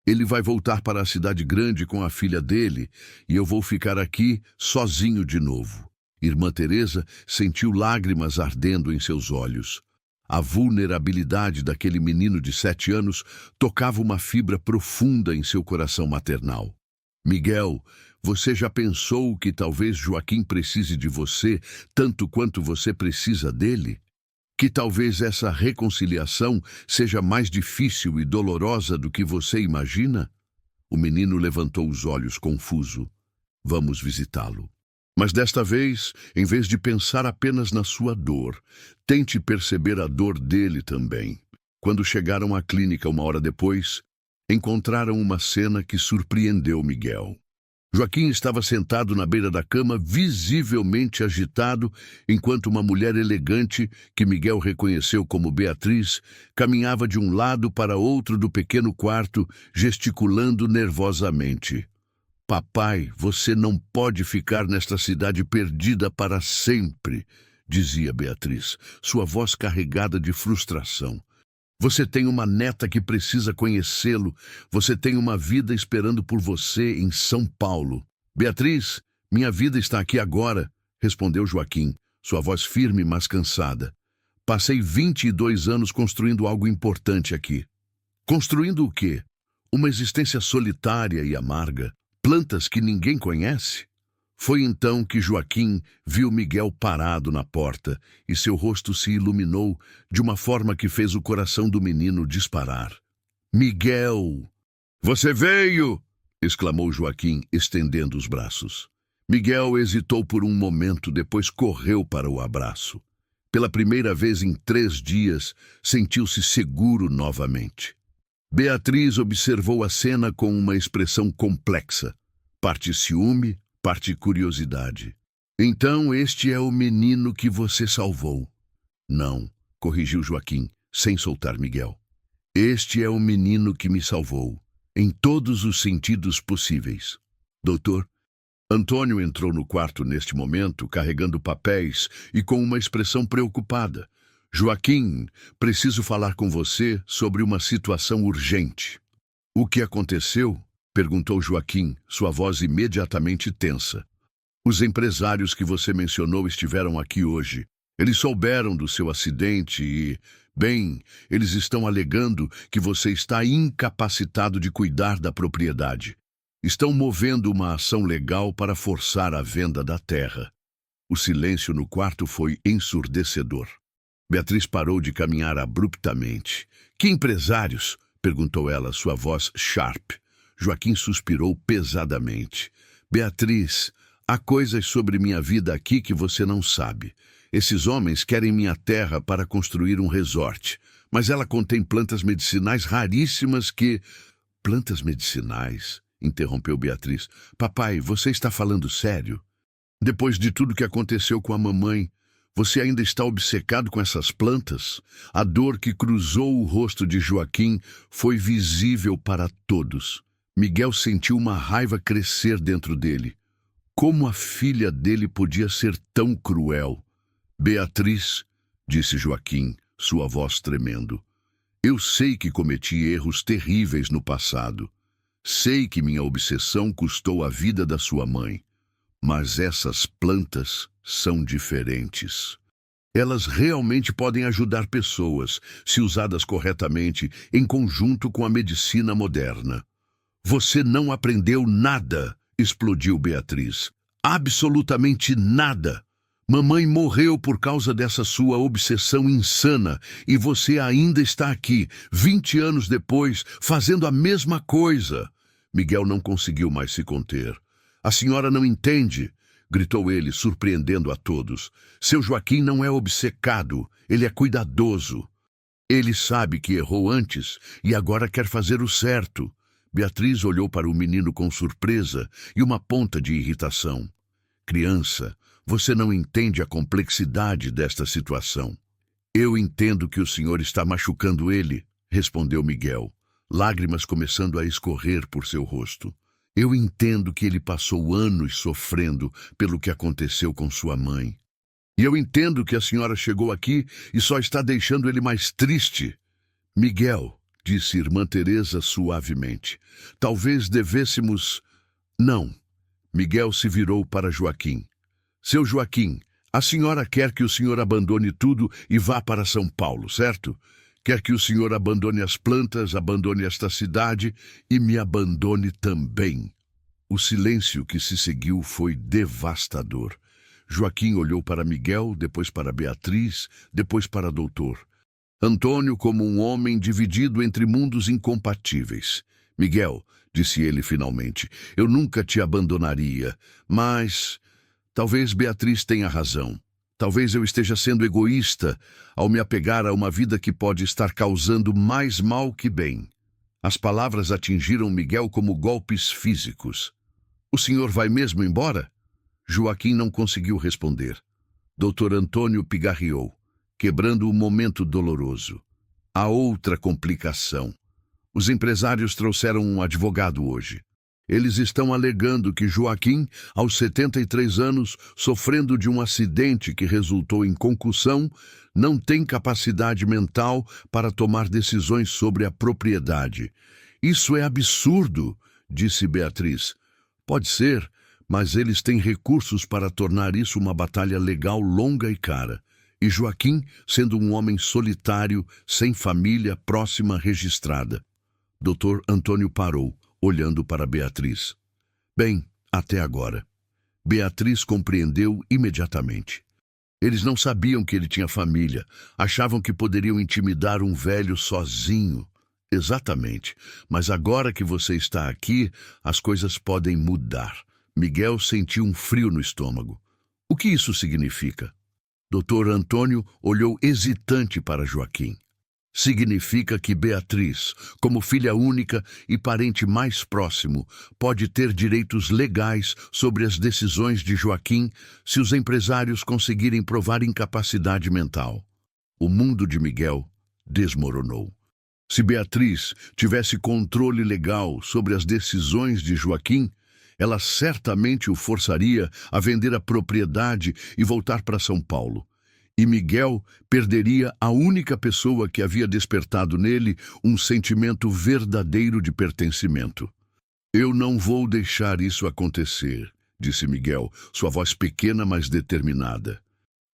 Ele vai voltar para a cidade grande com a filha dele e eu vou ficar aqui sozinho de novo. Irmã Teresa sentiu lágrimas ardendo em seus olhos. A vulnerabilidade daquele menino de 7 anos tocava uma fibra profunda em seu coração maternal. Miguel, você já pensou que talvez Joaquim precise de você tanto quanto você precisa dele? Que talvez essa reconciliação seja mais difícil e dolorosa do que você imagina? O menino levantou os olhos confuso. Vamos visitá-lo. Mas desta vez, em vez de pensar apenas na sua dor, tente perceber a dor dele também. Quando chegaram à clínica 1 hora depois, encontraram uma cena que surpreendeu Miguel. Joaquim estava sentado na beira da cama, visivelmente agitado, enquanto uma mulher elegante, que Miguel reconheceu como Beatriz, caminhava de um lado para outro do pequeno quarto, gesticulando nervosamente. Papai, você não pode ficar nesta cidade perdida para sempre, dizia Beatriz, sua voz carregada de frustração. Você tem uma neta que precisa conhecê-lo. Você tem uma vida esperando por você em São Paulo. Beatriz, minha vida está aqui agora, respondeu Joaquim, sua voz firme, mas cansada. Passei 22 anos construindo algo importante aqui. Construindo o quê? Uma existência solitária e amarga. Plantas que ninguém conhece? Foi então que Joaquim viu Miguel parado na porta e seu rosto se iluminou de uma forma que fez o coração do menino disparar. Miguel! Você veio! Exclamou Joaquim, estendendo os braços. Miguel hesitou por um momento, depois correu para o abraço. Pela primeira vez em 3 dias, sentiu-se seguro novamente. Beatriz observou a cena com uma expressão complexa, parte ciúme, parte curiosidade. Então este é o menino que você salvou. Não, corrigiu Joaquim, sem soltar Miguel. Este é o menino que me salvou, em todos os sentidos possíveis. Doutor, Antônio entrou no quarto neste momento, carregando papéis e com uma expressão preocupada. Joaquim, preciso falar com você sobre uma situação urgente. O que aconteceu? Perguntou Joaquim, sua voz imediatamente tensa. Os empresários que você mencionou estiveram aqui hoje. Eles souberam do seu acidente e, bem, eles estão alegando que você está incapacitado de cuidar da propriedade. Estão movendo uma ação legal para forçar a venda da terra. O silêncio no quarto foi ensurdecedor. Beatriz parou de caminhar abruptamente. Que empresários? Perguntou ela, sua voz sharp. Joaquim suspirou pesadamente. Beatriz, Há coisas sobre minha vida aqui que você não sabe. Esses homens querem minha terra para construir um resort, mas ela contém plantas medicinais raríssimas que... Plantas medicinais? Interrompeu Beatriz. Papai, você está falando sério? Depois de tudo que aconteceu com a mamãe, você ainda está obcecado com essas plantas? A dor que cruzou o rosto de Joaquim foi visível para todos. Miguel sentiu uma raiva crescer dentro dele. Como a filha dele podia ser tão cruel? Beatriz, disse Joaquim, sua voz tremendo. Eu sei que cometi erros terríveis no passado. Sei que minha obsessão custou a vida da sua mãe. Mas essas plantas são diferentes. Elas realmente podem ajudar pessoas, se usadas corretamente, em conjunto com a medicina moderna. Você não aprendeu nada, explodiu Beatriz. Absolutamente nada. Mamãe morreu por causa dessa sua obsessão insana e você ainda está aqui, 20 anos depois, fazendo a mesma coisa. Miguel não conseguiu mais se conter. A senhora não entende, gritou ele, surpreendendo a todos. Seu Joaquim não é obcecado, ele é cuidadoso. Ele sabe que errou antes e agora quer fazer o certo. Beatriz olhou para o menino com surpresa e uma ponta de irritação. Criança, você não entende a complexidade desta situação. Eu entendo que o senhor está machucando ele, respondeu Miguel, lágrimas começando a escorrer por seu rosto. Eu entendo que ele passou anos sofrendo pelo que aconteceu com sua mãe. E eu entendo que a senhora chegou aqui e só está deixando ele mais triste. Miguel, disse irmã Teresa suavemente, talvez devêssemos... Não. Miguel se virou para Joaquim. Seu Joaquim, a senhora quer que o senhor abandone tudo e vá para São Paulo, certo? Quer que o senhor abandone as plantas, abandone esta cidade e me abandone também. O silêncio que se seguiu foi devastador. Joaquim olhou para Miguel, depois para Beatriz, depois para doutor. Antônio como um homem dividido entre mundos incompatíveis. Miguel, disse ele finalmente, eu nunca te abandonaria, mas... Talvez Beatriz tenha razão. Talvez eu esteja sendo egoísta ao me apegar a uma vida que pode estar causando mais mal que bem. As palavras atingiram Miguel como golpes físicos. O senhor vai mesmo embora? Joaquim não conseguiu responder. Doutor Antônio pigarreou, quebrando o momento doloroso. Há outra complicação. Os empresários trouxeram um advogado hoje. Eles estão alegando que Joaquim, aos 73 anos, sofrendo de um acidente que resultou em concussão, não tem capacidade mental para tomar decisões sobre a propriedade. Isso é absurdo, disse Beatriz. Pode ser, mas eles têm recursos para tornar isso uma batalha legal longa e cara. E Joaquim, sendo um homem solitário, sem família próxima registrada. Dr. Antônio parou, olhando para Beatriz. Bem, até agora. Beatriz compreendeu imediatamente. Eles não sabiam que ele tinha família, achavam que poderiam intimidar um velho sozinho. Exatamente, mas agora que você está aqui, as coisas podem mudar. Miguel sentiu um frio no estômago. O que isso significa? Dr. Antônio olhou hesitante para Joaquim. Significa que Beatriz, como filha única e parente mais próximo, pode ter direitos legais sobre as decisões de Joaquim se os empresários conseguirem provar incapacidade mental. O mundo de Miguel desmoronou. Se Beatriz tivesse controle legal sobre as decisões de Joaquim, ela certamente o forçaria a vender a propriedade e voltar para São Paulo. E Miguel perderia a única pessoa que havia despertado nele um sentimento verdadeiro de pertencimento. Eu não vou deixar isso acontecer, disse Miguel, sua voz pequena, mas determinada.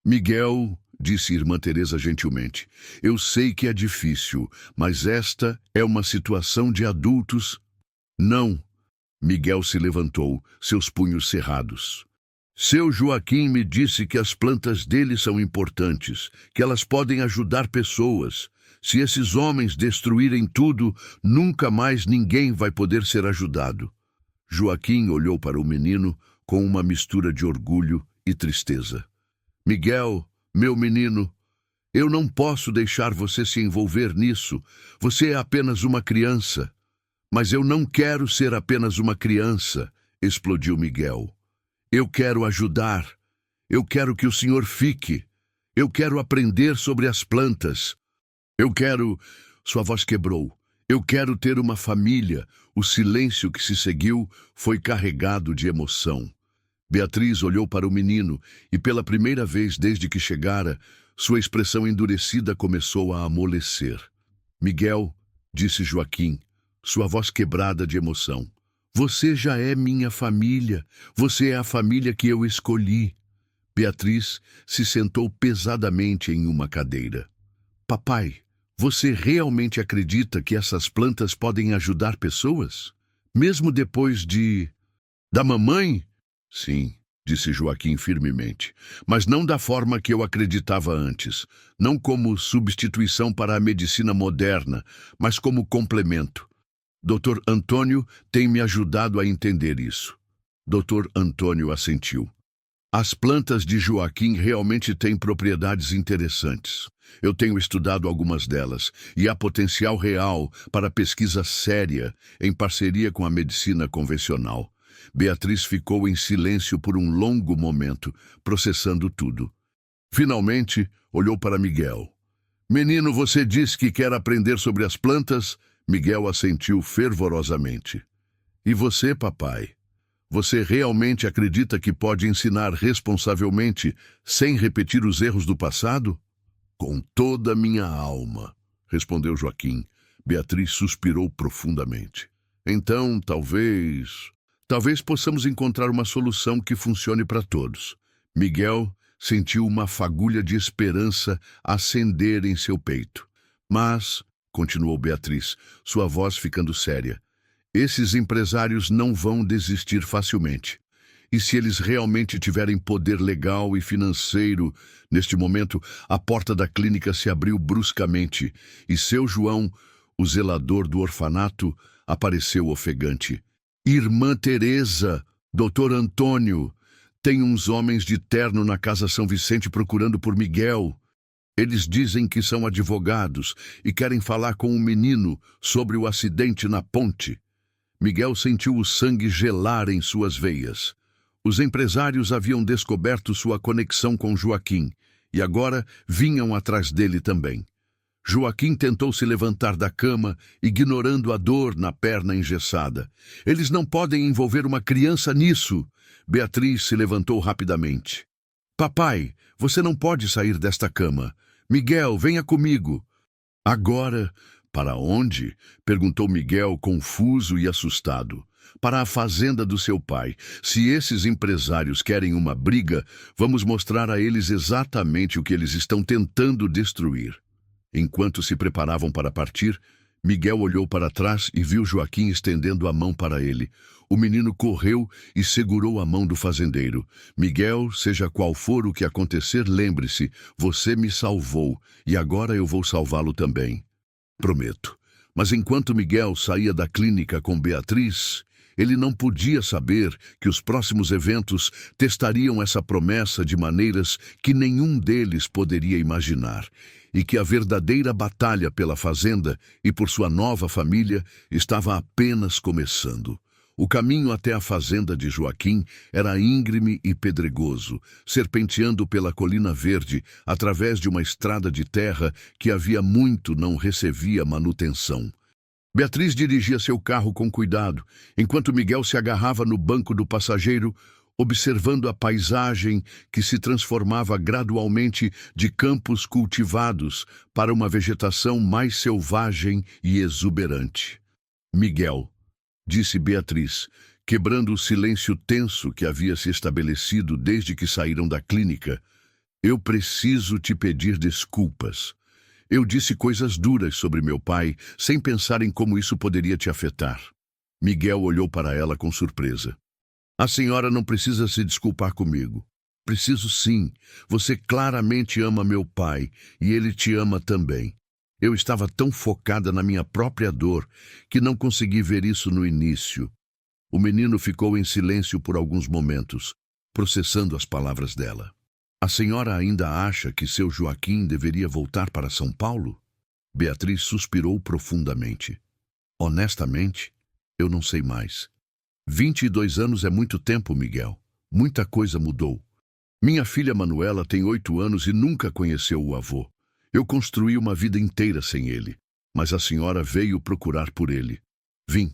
Miguel, disse irmã Teresa gentilmente, eu sei que é difícil, mas esta é uma situação de adultos. Não. Miguel se levantou, seus punhos cerrados. Seu Joaquim me disse que as plantas dele são importantes, que elas podem ajudar pessoas. Se esses homens destruírem tudo, nunca mais ninguém vai poder ser ajudado. Joaquim olhou para o menino com uma mistura de orgulho e tristeza. Miguel, meu menino, eu não posso deixar você se envolver nisso. Você é apenas uma criança. Mas eu não quero ser apenas uma criança, explodiu Miguel. Eu quero ajudar. Eu quero que o senhor fique. Eu quero aprender sobre as plantas. Eu quero... Sua voz quebrou. Eu quero ter uma família. O silêncio que se seguiu foi carregado de emoção. Beatriz olhou para o menino e, pela primeira vez desde que chegara, sua expressão endurecida começou a amolecer. Miguel, disse Joaquim, sua voz quebrada de emoção. Você já é minha família. Você é a família que eu escolhi. Beatriz se sentou pesadamente em uma cadeira. Papai, você realmente acredita que essas plantas podem ajudar pessoas? Mesmo depois da mamãe? Sim, disse Joaquim firmemente, mas não da forma que eu acreditava antes, não como substituição para a medicina moderna, mas como complemento. Dr. Antônio tem me ajudado a entender isso. Dr. Antônio assentiu. As plantas de Joaquim realmente têm propriedades interessantes. Eu tenho estudado algumas delas e há potencial real para pesquisa séria em parceria com a medicina convencional. Beatriz ficou em silêncio por um longo momento, processando tudo. Finalmente, olhou para Miguel. Menino, você disse que quer aprender sobre as plantas? Miguel assentiu fervorosamente. E você, papai? Você realmente acredita que pode ensinar responsavelmente, sem repetir os erros do passado? Com toda a minha alma, respondeu Joaquim. Beatriz suspirou profundamente. Então, talvez possamos encontrar uma solução que funcione para todos. Miguel sentiu uma fagulha de esperança acender em seu peito. Mas, continuou Beatriz, sua voz ficando séria, esses empresários não vão desistir facilmente. E se eles realmente tiverem poder legal e financeiro, neste momento, a porta da clínica se abriu bruscamente e seu João, o zelador do orfanato, apareceu ofegante. Irmã Teresa, Dr. Antônio, tem uns homens de terno na Casa São Vicente procurando por Miguel. Eles dizem que são advogados e querem falar com o menino sobre o acidente na ponte. Miguel sentiu o sangue gelar em suas veias. Os empresários haviam descoberto sua conexão com Joaquim e agora vinham atrás dele também. Joaquim tentou se levantar da cama, ignorando a dor na perna engessada. Eles não podem envolver uma criança nisso. Beatriz se levantou rapidamente. Papai, você não pode sair desta cama. Miguel, venha comigo. Agora... Para onde? Perguntou Miguel, confuso e assustado. Para a fazenda do seu pai. Se esses empresários querem uma briga, vamos mostrar a eles exatamente o que eles estão tentando destruir. Enquanto se preparavam para partir, Miguel olhou para trás e viu Joaquim estendendo a mão para ele. O menino correu e segurou a mão do fazendeiro. Miguel, seja qual for o que acontecer, lembre-se, você me salvou e agora eu vou salvá-lo também. Prometo. Mas enquanto Miguel saía da clínica com Beatriz, ele não podia saber que os próximos eventos testariam essa promessa de maneiras que nenhum deles poderia imaginar, e que a verdadeira batalha pela fazenda e por sua nova família estava apenas começando. O caminho até a fazenda de Joaquim era íngreme e pedregoso, serpenteando pela colina verde através de uma estrada de terra que havia muito não recebia manutenção. Beatriz dirigia seu carro com cuidado, enquanto Miguel se agarrava no banco do passageiro, observando a paisagem que se transformava gradualmente de campos cultivados para uma vegetação mais selvagem e exuberante. Miguel, disse Beatriz, quebrando o silêncio tenso que havia se estabelecido desde que saíram da clínica. Eu preciso te pedir desculpas. Eu disse coisas duras sobre meu pai, sem pensar em como isso poderia te afetar. Miguel olhou para ela com surpresa. A senhora não precisa se desculpar comigo. Preciso sim. Você claramente ama meu pai, e ele te ama também. Eu estava tão focada na minha própria dor que não consegui ver isso no início. O menino ficou em silêncio por alguns momentos, processando as palavras dela. A senhora ainda acha que seu Joaquim deveria voltar para São Paulo? Beatriz suspirou profundamente. Honestamente, eu não sei mais. 22 anos é muito tempo, Miguel. Muita coisa mudou. Minha filha Manuela tem 8 anos e nunca conheceu o avô. Eu construí uma vida inteira sem ele, mas a senhora veio procurar por ele. Vim,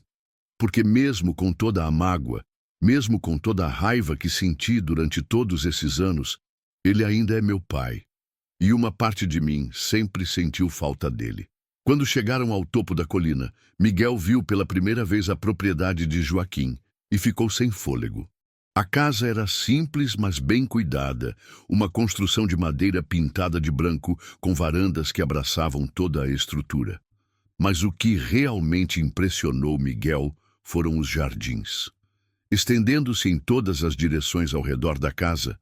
porque mesmo com toda a mágoa, mesmo com toda a raiva que senti durante todos esses anos, ele ainda é meu pai. E uma parte de mim sempre sentiu falta dele. Quando chegaram ao topo da colina, Miguel viu pela primeira vez a propriedade de Joaquim e ficou sem fôlego. A casa era simples, mas bem cuidada, uma construção de madeira pintada de branco com varandas que abraçavam toda a estrutura. Mas o que realmente impressionou Miguel foram os jardins. Estendendo-se em todas as direções ao redor da casa,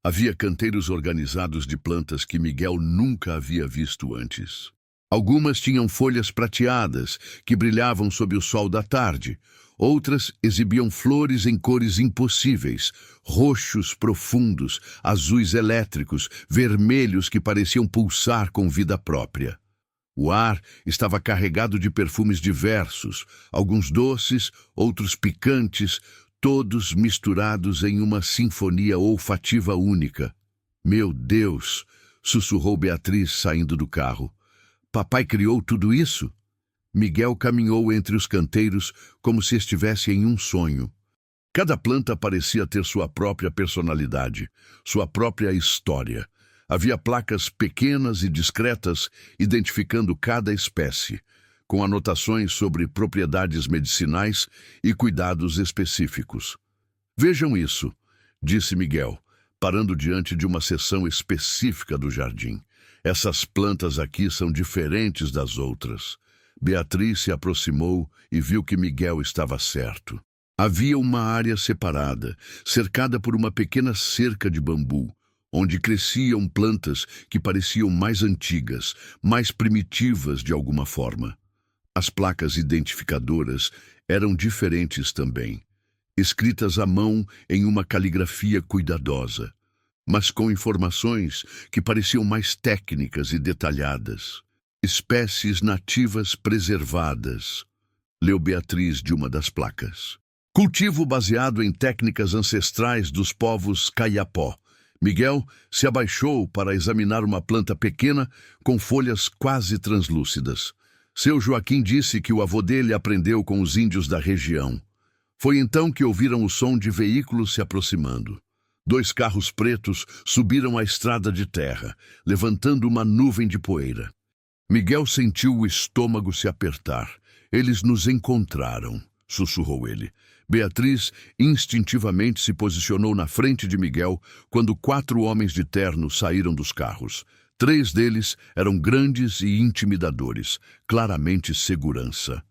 havia canteiros organizados de plantas que Miguel nunca havia visto antes. Algumas tinham folhas prateadas que brilhavam sob o sol da tarde. Outras exibiam flores em cores impossíveis, roxos profundos, azuis elétricos, vermelhos que pareciam pulsar com vida própria. O ar estava carregado de perfumes diversos, alguns doces, outros picantes, todos misturados em uma sinfonia olfativa única. Meu Deus! Sussurrou Beatriz saindo do carro. Papai criou tudo isso? Miguel caminhou entre os canteiros como se estivesse em um sonho. Cada planta parecia ter sua própria personalidade, sua própria história. Havia placas pequenas e discretas identificando cada espécie, com anotações sobre propriedades medicinais e cuidados específicos. Vejam isso, disse Miguel, parando diante de uma seção específica do jardim. Essas plantas aqui são diferentes das outras. Beatriz se aproximou e viu que Miguel estava certo. Havia uma área separada, cercada por uma pequena cerca de bambu, onde cresciam plantas que pareciam mais antigas, mais primitivas de alguma forma. As placas identificadoras eram diferentes também, escritas à mão em uma caligrafia cuidadosa, mas com informações que pareciam mais técnicas e detalhadas. Espécies nativas preservadas, leu Beatriz de uma das placas. Cultivo baseado em técnicas ancestrais dos povos Caiapó. Miguel se abaixou para examinar uma planta pequena com folhas quase translúcidas. Seu Joaquim disse que o avô dele aprendeu com os índios da região. Foi então que ouviram o som de veículos se aproximando. 2 carros pretos subiram a estrada de terra, levantando uma nuvem de poeira. Miguel sentiu o estômago se apertar. Eles nos encontraram, sussurrou ele. Beatriz instintivamente se posicionou na frente de Miguel quando 4 homens de terno saíram dos carros. 3 deles eram grandes e intimidadores, claramente segurança.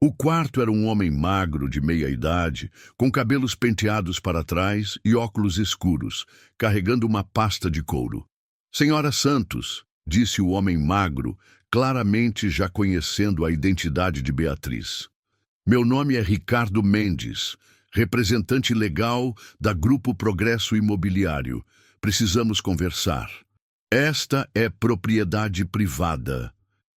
O quarto era um homem magro de meia-idade, com cabelos penteados para trás e óculos escuros, carregando uma pasta de couro. Senhora Santos, disse o homem magro, claramente já conhecendo a identidade de Beatriz. Meu nome é Ricardo Mendes, representante legal da Grupo Progresso Imobiliário. Precisamos conversar. Esta é propriedade privada,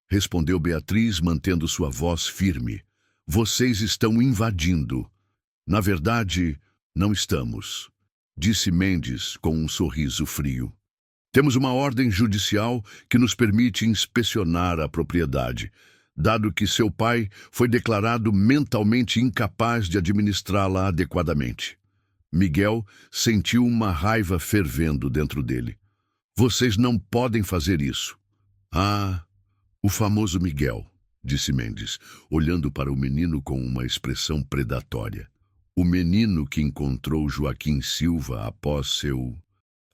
respondeu Beatriz, mantendo sua voz firme. Vocês estão invadindo. Na verdade, não estamos, disse Mendes com um sorriso frio. Temos uma ordem judicial que nos permite inspecionar a propriedade, dado que seu pai foi declarado mentalmente incapaz de administrá-la adequadamente. Miguel sentiu uma raiva fervendo dentro dele. Vocês não podem fazer isso. Ah, o famoso Miguel, disse Mendes, olhando para o menino com uma expressão predatória. O menino que encontrou Joaquim Silva após seu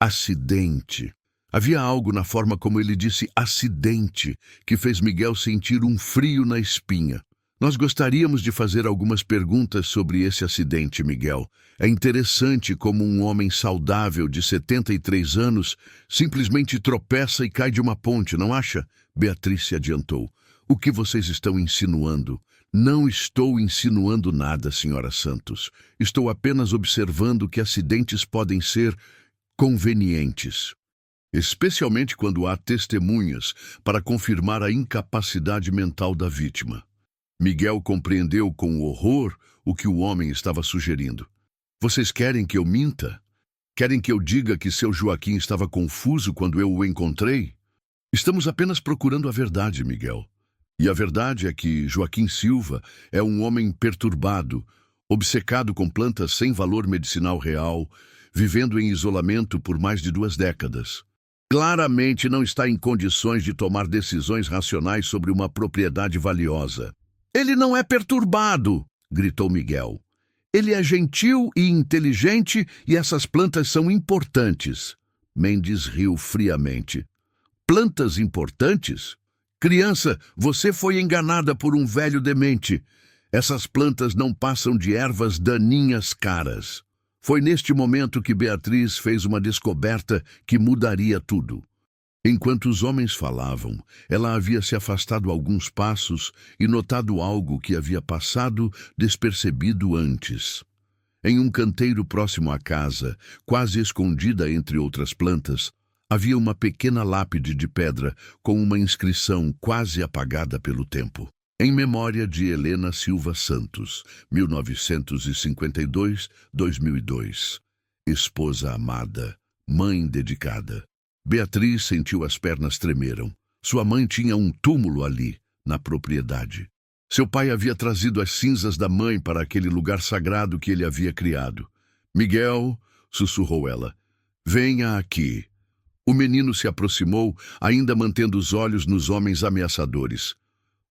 acidente. Havia algo na forma como ele disse acidente que fez Miguel sentir um frio na espinha. Nós gostaríamos de fazer algumas perguntas sobre esse acidente, Miguel. É interessante como um homem saudável de 73 anos simplesmente tropeça e cai de uma ponte, não acha? Beatriz se adiantou. O que vocês estão insinuando? Não estou insinuando nada, senhora Santos. Estou apenas observando que acidentes podem ser convenientes, especialmente quando há testemunhas para confirmar a incapacidade mental da vítima. Miguel compreendeu com horror o que o homem estava sugerindo. Vocês querem que eu minta? Querem que eu diga que seu Joaquim estava confuso quando eu o encontrei? Estamos apenas procurando a verdade, Miguel. E a verdade é que Joaquim Silva é um homem perturbado, obcecado com plantas sem valor medicinal real, vivendo em isolamento por mais de 2 décadas. Claramente não está em condições de tomar decisões racionais sobre uma propriedade valiosa. Ele não é perturbado, gritou Miguel. Ele é gentil e inteligente e essas plantas são importantes. Mendes riu friamente. Plantas importantes? Criança, você foi enganada por um velho demente. Essas plantas não passam de ervas daninhas caras. Foi neste momento que Beatriz fez uma descoberta que mudaria tudo. Enquanto os homens falavam, ela havia se afastado alguns passos e notado algo que havia passado despercebido antes. Em um canteiro próximo à casa, quase escondida entre outras plantas, havia uma pequena lápide de pedra com uma inscrição quase apagada pelo tempo. Em memória de Helena Silva Santos, 1952-2002. Esposa amada, mãe dedicada. Beatriz sentiu as pernas tremeram. Sua mãe tinha um túmulo ali, na propriedade. Seu pai havia trazido as cinzas da mãe para aquele lugar sagrado que ele havia criado. Miguel, sussurrou ela, venha aqui. O menino se aproximou, ainda mantendo os olhos nos homens ameaçadores.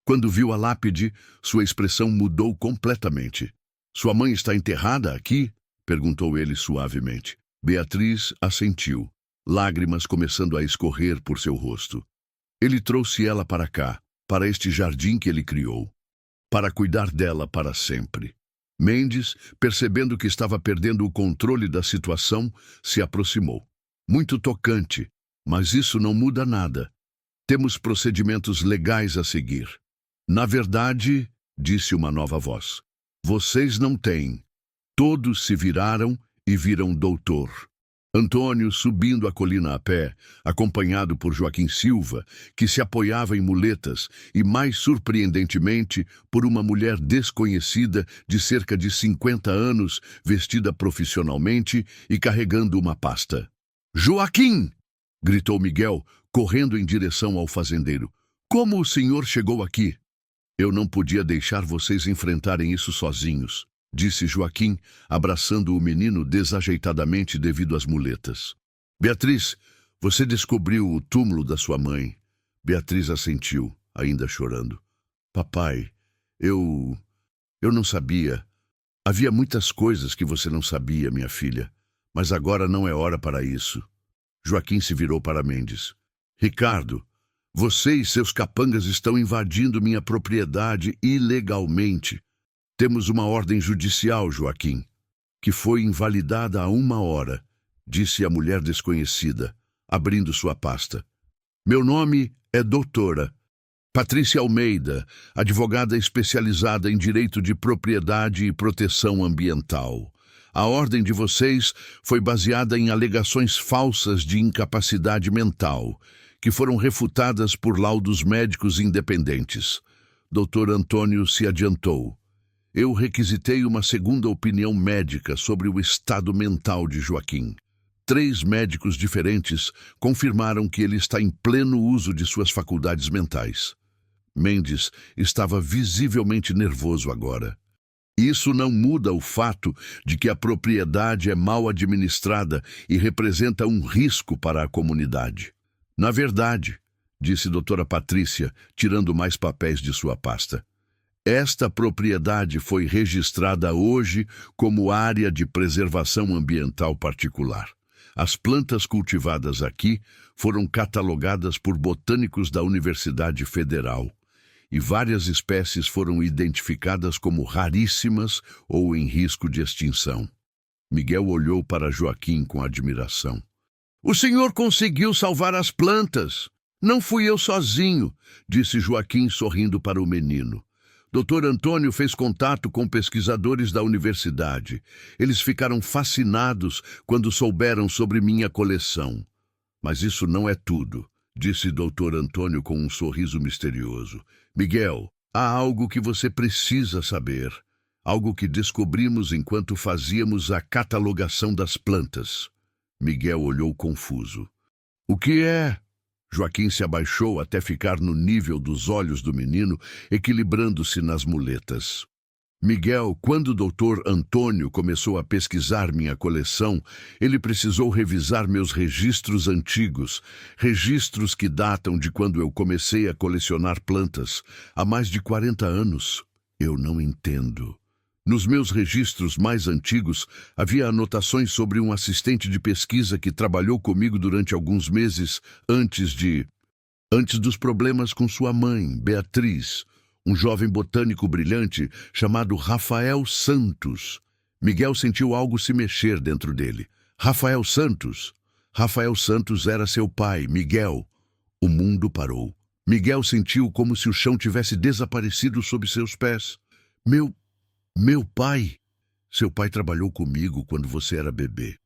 Quando viu a lápide, sua expressão mudou completamente. Sua mãe está enterrada aqui? Perguntou ele suavemente. Beatriz assentiu, lágrimas começando a escorrer por seu rosto. Ele trouxe ela para cá, para este jardim que ele criou, para cuidar dela para sempre. Mendes, percebendo que estava perdendo o controle da situação, se aproximou. Muito tocante, mas isso não muda nada. Temos procedimentos legais a seguir. Na verdade, disse uma nova voz, vocês não têm. Todos se viraram e viram doutor. Antônio subindo a colina a pé, acompanhado por Joaquim Silva, que se apoiava em muletas e, mais surpreendentemente, por uma mulher desconhecida de cerca de 50 anos, vestida profissionalmente e carregando uma pasta. Joaquim! Gritou Miguel, correndo em direção ao fazendeiro. Como o senhor chegou aqui? Eu não podia deixar vocês enfrentarem isso sozinhos, disse Joaquim, abraçando o menino desajeitadamente devido às muletas. Beatriz, você descobriu o túmulo da sua mãe. Beatriz assentiu, ainda chorando. Papai, eu não sabia. Havia muitas coisas que você não sabia, minha filha, mas agora não é hora para isso. Joaquim se virou para Mendes. Ricardo, você e seus capangas estão invadindo minha propriedade ilegalmente. Temos uma ordem judicial, Joaquim, que foi invalidada há 1 hora, disse a mulher desconhecida, abrindo sua pasta. Meu nome é doutora Patrícia Almeida, advogada especializada em direito de propriedade e proteção ambiental. A ordem de vocês foi baseada em alegações falsas de incapacidade mental, que foram refutadas por laudos médicos independentes. Dr. Antônio se adiantou. Eu requisitei uma segunda opinião médica sobre o estado mental de Joaquim. 3 médicos diferentes confirmaram que ele está em pleno uso de suas faculdades mentais. Mendes estava visivelmente nervoso agora. Isso não muda o fato de que a propriedade é mal administrada e representa um risco para a comunidade. Na verdade, disse doutora Patrícia, tirando mais papéis de sua pasta, esta propriedade foi registrada hoje como área de preservação ambiental particular. As plantas cultivadas aqui foram catalogadas por botânicos da Universidade Federal e várias espécies foram identificadas como raríssimas ou em risco de extinção. Miguel olhou para Joaquim com admiração. O senhor conseguiu salvar as plantas. Não fui eu sozinho, disse Joaquim sorrindo para o menino. Dr. Antônio fez contato com pesquisadores da universidade. Eles ficaram fascinados quando souberam sobre minha coleção. Mas isso não é tudo, disse Dr. Antônio com um sorriso misterioso. Miguel, há algo que você precisa saber. Algo que descobrimos enquanto fazíamos a catalogação das plantas. Miguel olhou confuso. O que é? Joaquim se abaixou até ficar no nível dos olhos do menino, equilibrando-se nas muletas. Miguel, quando o Dr. Antônio começou a pesquisar minha coleção, ele precisou revisar meus registros antigos, registros que datam de quando eu comecei a colecionar plantas, há mais de 40 anos. Eu não entendo. Nos meus registros mais antigos, havia anotações sobre um assistente de pesquisa que trabalhou comigo durante alguns meses antes dos problemas com sua mãe, Beatriz, um jovem botânico brilhante chamado Rafael Santos. Miguel sentiu algo se mexer dentro dele. Rafael Santos? Rafael Santos era seu pai, Miguel. O mundo parou. Miguel sentiu como se o chão tivesse desaparecido sob seus pés. Meu pai? Seu pai trabalhou comigo quando você era bebê.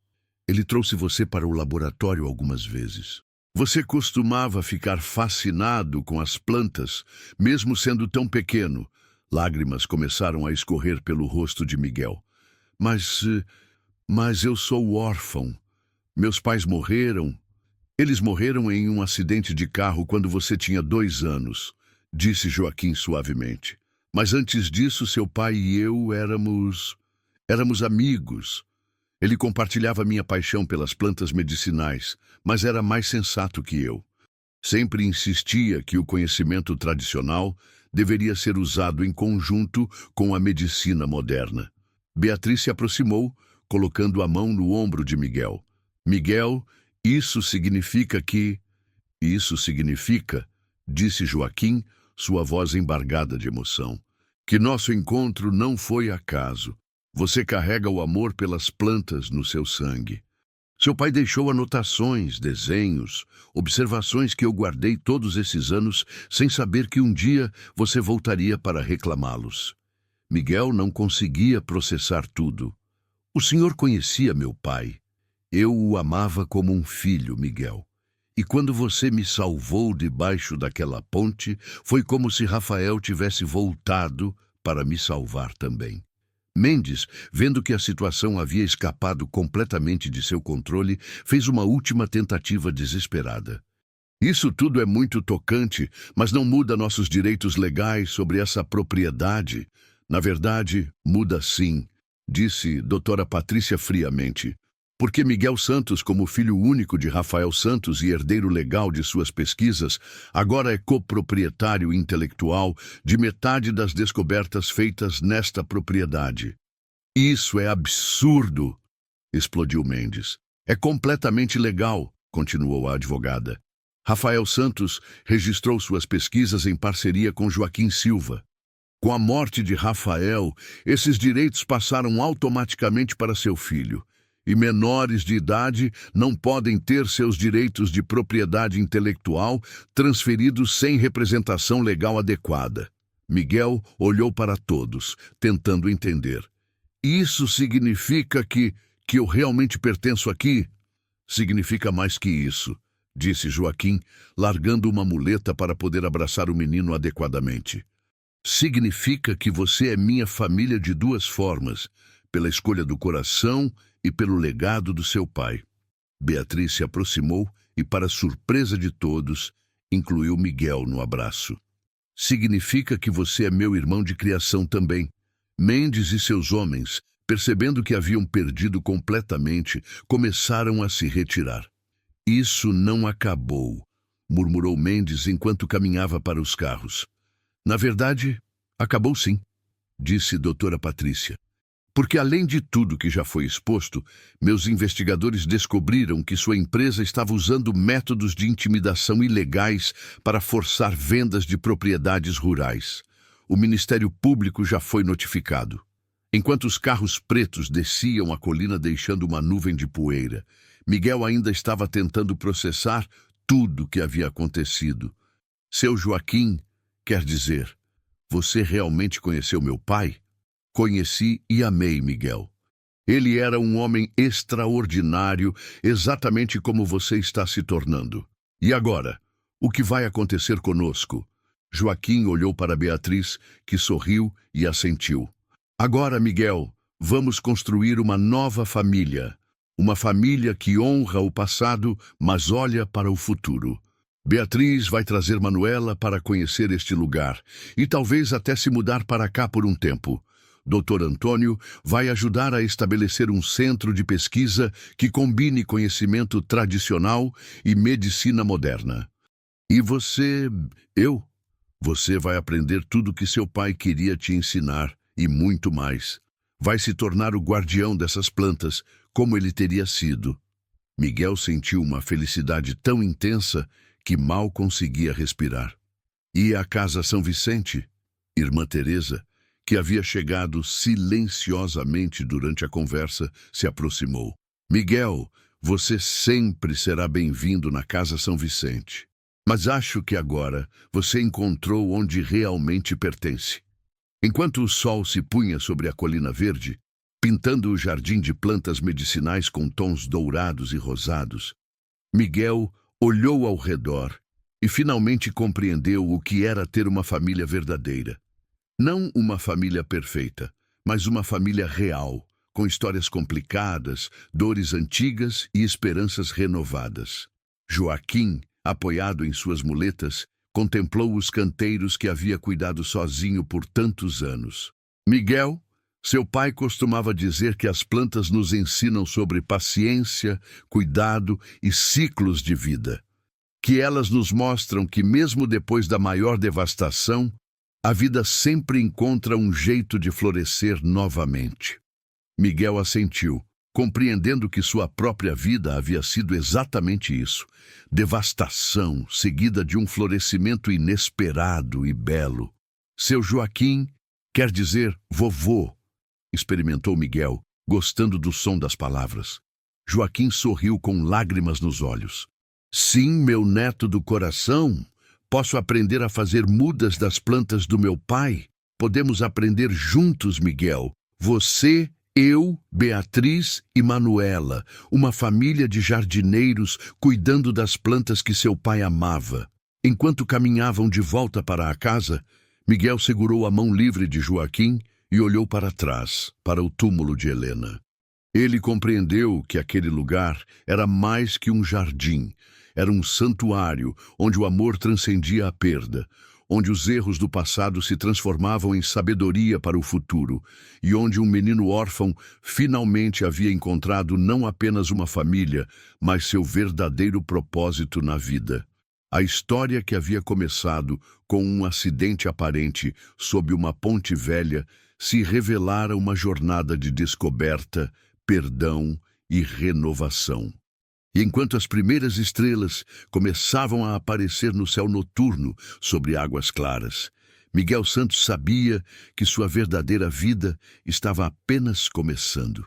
Ele trouxe você para o laboratório algumas vezes. Você costumava ficar fascinado com as plantas, mesmo sendo tão pequeno. Lágrimas começaram a escorrer pelo rosto de Miguel. Mas eu sou órfão. Meus pais morreram. Eles morreram em um acidente de carro quando você tinha 2 anos, disse Joaquim suavemente. Mas antes disso, seu pai e eu éramos amigos. Ele compartilhava minha paixão pelas plantas medicinais, mas era mais sensato que eu. Sempre insistia que o conhecimento tradicional deveria ser usado em conjunto com a medicina moderna. Beatriz se aproximou, colocando a mão no ombro de Miguel. Miguel, isso significa, disse Joaquim, sua voz embargada de emoção, que nosso encontro não foi acaso. Você carrega o amor pelas plantas no seu sangue. Seu pai deixou anotações, desenhos, observações que eu guardei todos esses anos sem saber que um dia você voltaria para reclamá-los. Miguel não conseguia processar tudo. O senhor conhecia meu pai. Eu o amava como um filho, Miguel. E quando você me salvou debaixo daquela ponte, foi como se Rafael tivesse voltado para me salvar também. Mendes, vendo que a situação havia escapado completamente de seu controle, fez uma última tentativa desesperada. Isso tudo é muito tocante, mas não muda nossos direitos legais sobre essa propriedade. Na verdade, muda sim, disse doutora Patrícia friamente. Porque Miguel Santos, como filho único de Rafael Santos e herdeiro legal de suas pesquisas, agora é coproprietário intelectual de metade das descobertas feitas nesta propriedade. Isso é absurdo, explodiu Mendes. É completamente legal, continuou a advogada. Rafael Santos registrou suas pesquisas em parceria com Joaquim Silva. Com a morte de Rafael, esses direitos passaram automaticamente para seu filho. E menores de idade não podem ter seus direitos de propriedade intelectual transferidos sem representação legal adequada. Miguel olhou para todos, tentando entender. Isso significa que eu realmente pertenço aqui? Significa mais que isso, disse Joaquim, largando uma muleta para poder abraçar o menino adequadamente. Significa que você é minha família de 2 formas, pela escolha do coração e pelo legado do seu pai. Beatriz se aproximou e, para surpresa de todos, incluiu Miguel no abraço. Significa que você é meu irmão de criação também. Mendes e seus homens, percebendo que haviam perdido completamente, começaram a se retirar. Isso não acabou, murmurou Mendes enquanto caminhava para os carros. Na verdade, acabou sim, disse doutora Patrícia. Porque além de tudo que já foi exposto, meus investigadores descobriram que sua empresa estava usando métodos de intimidação ilegais para forçar vendas de propriedades rurais. O Ministério Público já foi notificado. Enquanto os carros pretos desciam a colina deixando uma nuvem de poeira, Miguel ainda estava tentando processar tudo o que havia acontecido. Seu Joaquim, quer dizer, Você realmente conheceu meu pai? Conheci e amei Miguel. Ele era um homem extraordinário, exatamente como você está se tornando. E agora, o que vai acontecer conosco? Joaquim olhou para Beatriz, que sorriu e assentiu. Agora, Miguel, vamos construir uma nova família. Uma família que honra o passado, mas olha para o futuro. Beatriz vai trazer Manuela para conhecer este lugar e talvez até se mudar para cá por um tempo. Dr. Antônio vai ajudar a estabelecer um centro de pesquisa que combine conhecimento tradicional e medicina moderna. E você vai aprender tudo que seu pai queria te ensinar e muito mais. Vai se tornar o guardião dessas plantas, como ele teria sido. Miguel sentiu uma felicidade tão intensa que mal conseguia respirar. E a Casa São Vicente, Irmã Teresa, que havia chegado silenciosamente durante a conversa, se aproximou. Miguel, você sempre será bem-vindo na Casa São Vicente. Mas acho que agora você encontrou onde realmente pertence. Enquanto o sol se punha sobre a colina verde, pintando o jardim de plantas medicinais com tons dourados e rosados, Miguel olhou ao redor e finalmente compreendeu o que era ter uma família verdadeira. Não uma família perfeita, mas uma família real, com histórias complicadas, dores antigas e esperanças renovadas. Joaquim, apoiado em suas muletas, contemplou os canteiros que havia cuidado sozinho por tantos anos. Miguel, seu pai costumava dizer que as plantas nos ensinam sobre paciência, cuidado e ciclos de vida. Que elas nos mostram que mesmo depois da maior devastação, a vida sempre encontra um jeito de florescer novamente. Miguel assentiu, compreendendo que sua própria vida havia sido exatamente isso. Devastação, seguida de um florescimento inesperado e belo. Seu Joaquim, quer dizer vovô, experimentou Miguel, gostando do som das palavras. Joaquim sorriu com lágrimas nos olhos. Sim, meu neto do coração, posso aprender a fazer mudas das plantas do meu pai. Podemos aprender juntos, Miguel. Você, eu, Beatriz e Manuela, uma família de jardineiros cuidando das plantas que seu pai amava. Enquanto caminhavam de volta para a casa, Miguel segurou a mão livre de Joaquim e olhou para trás, para o túmulo de Helena. Ele compreendeu que aquele lugar era mais que um jardim. Era um santuário onde o amor transcendia a perda, onde os erros do passado se transformavam em sabedoria para o futuro e onde um menino órfão finalmente havia encontrado não apenas uma família, mas seu verdadeiro propósito na vida. A história que havia começado com um acidente aparente sob uma ponte velha se revelara uma jornada de descoberta, perdão e renovação. E enquanto as primeiras estrelas começavam a aparecer no céu noturno sobre águas claras, Miguel Santos sabia que sua verdadeira vida estava apenas começando.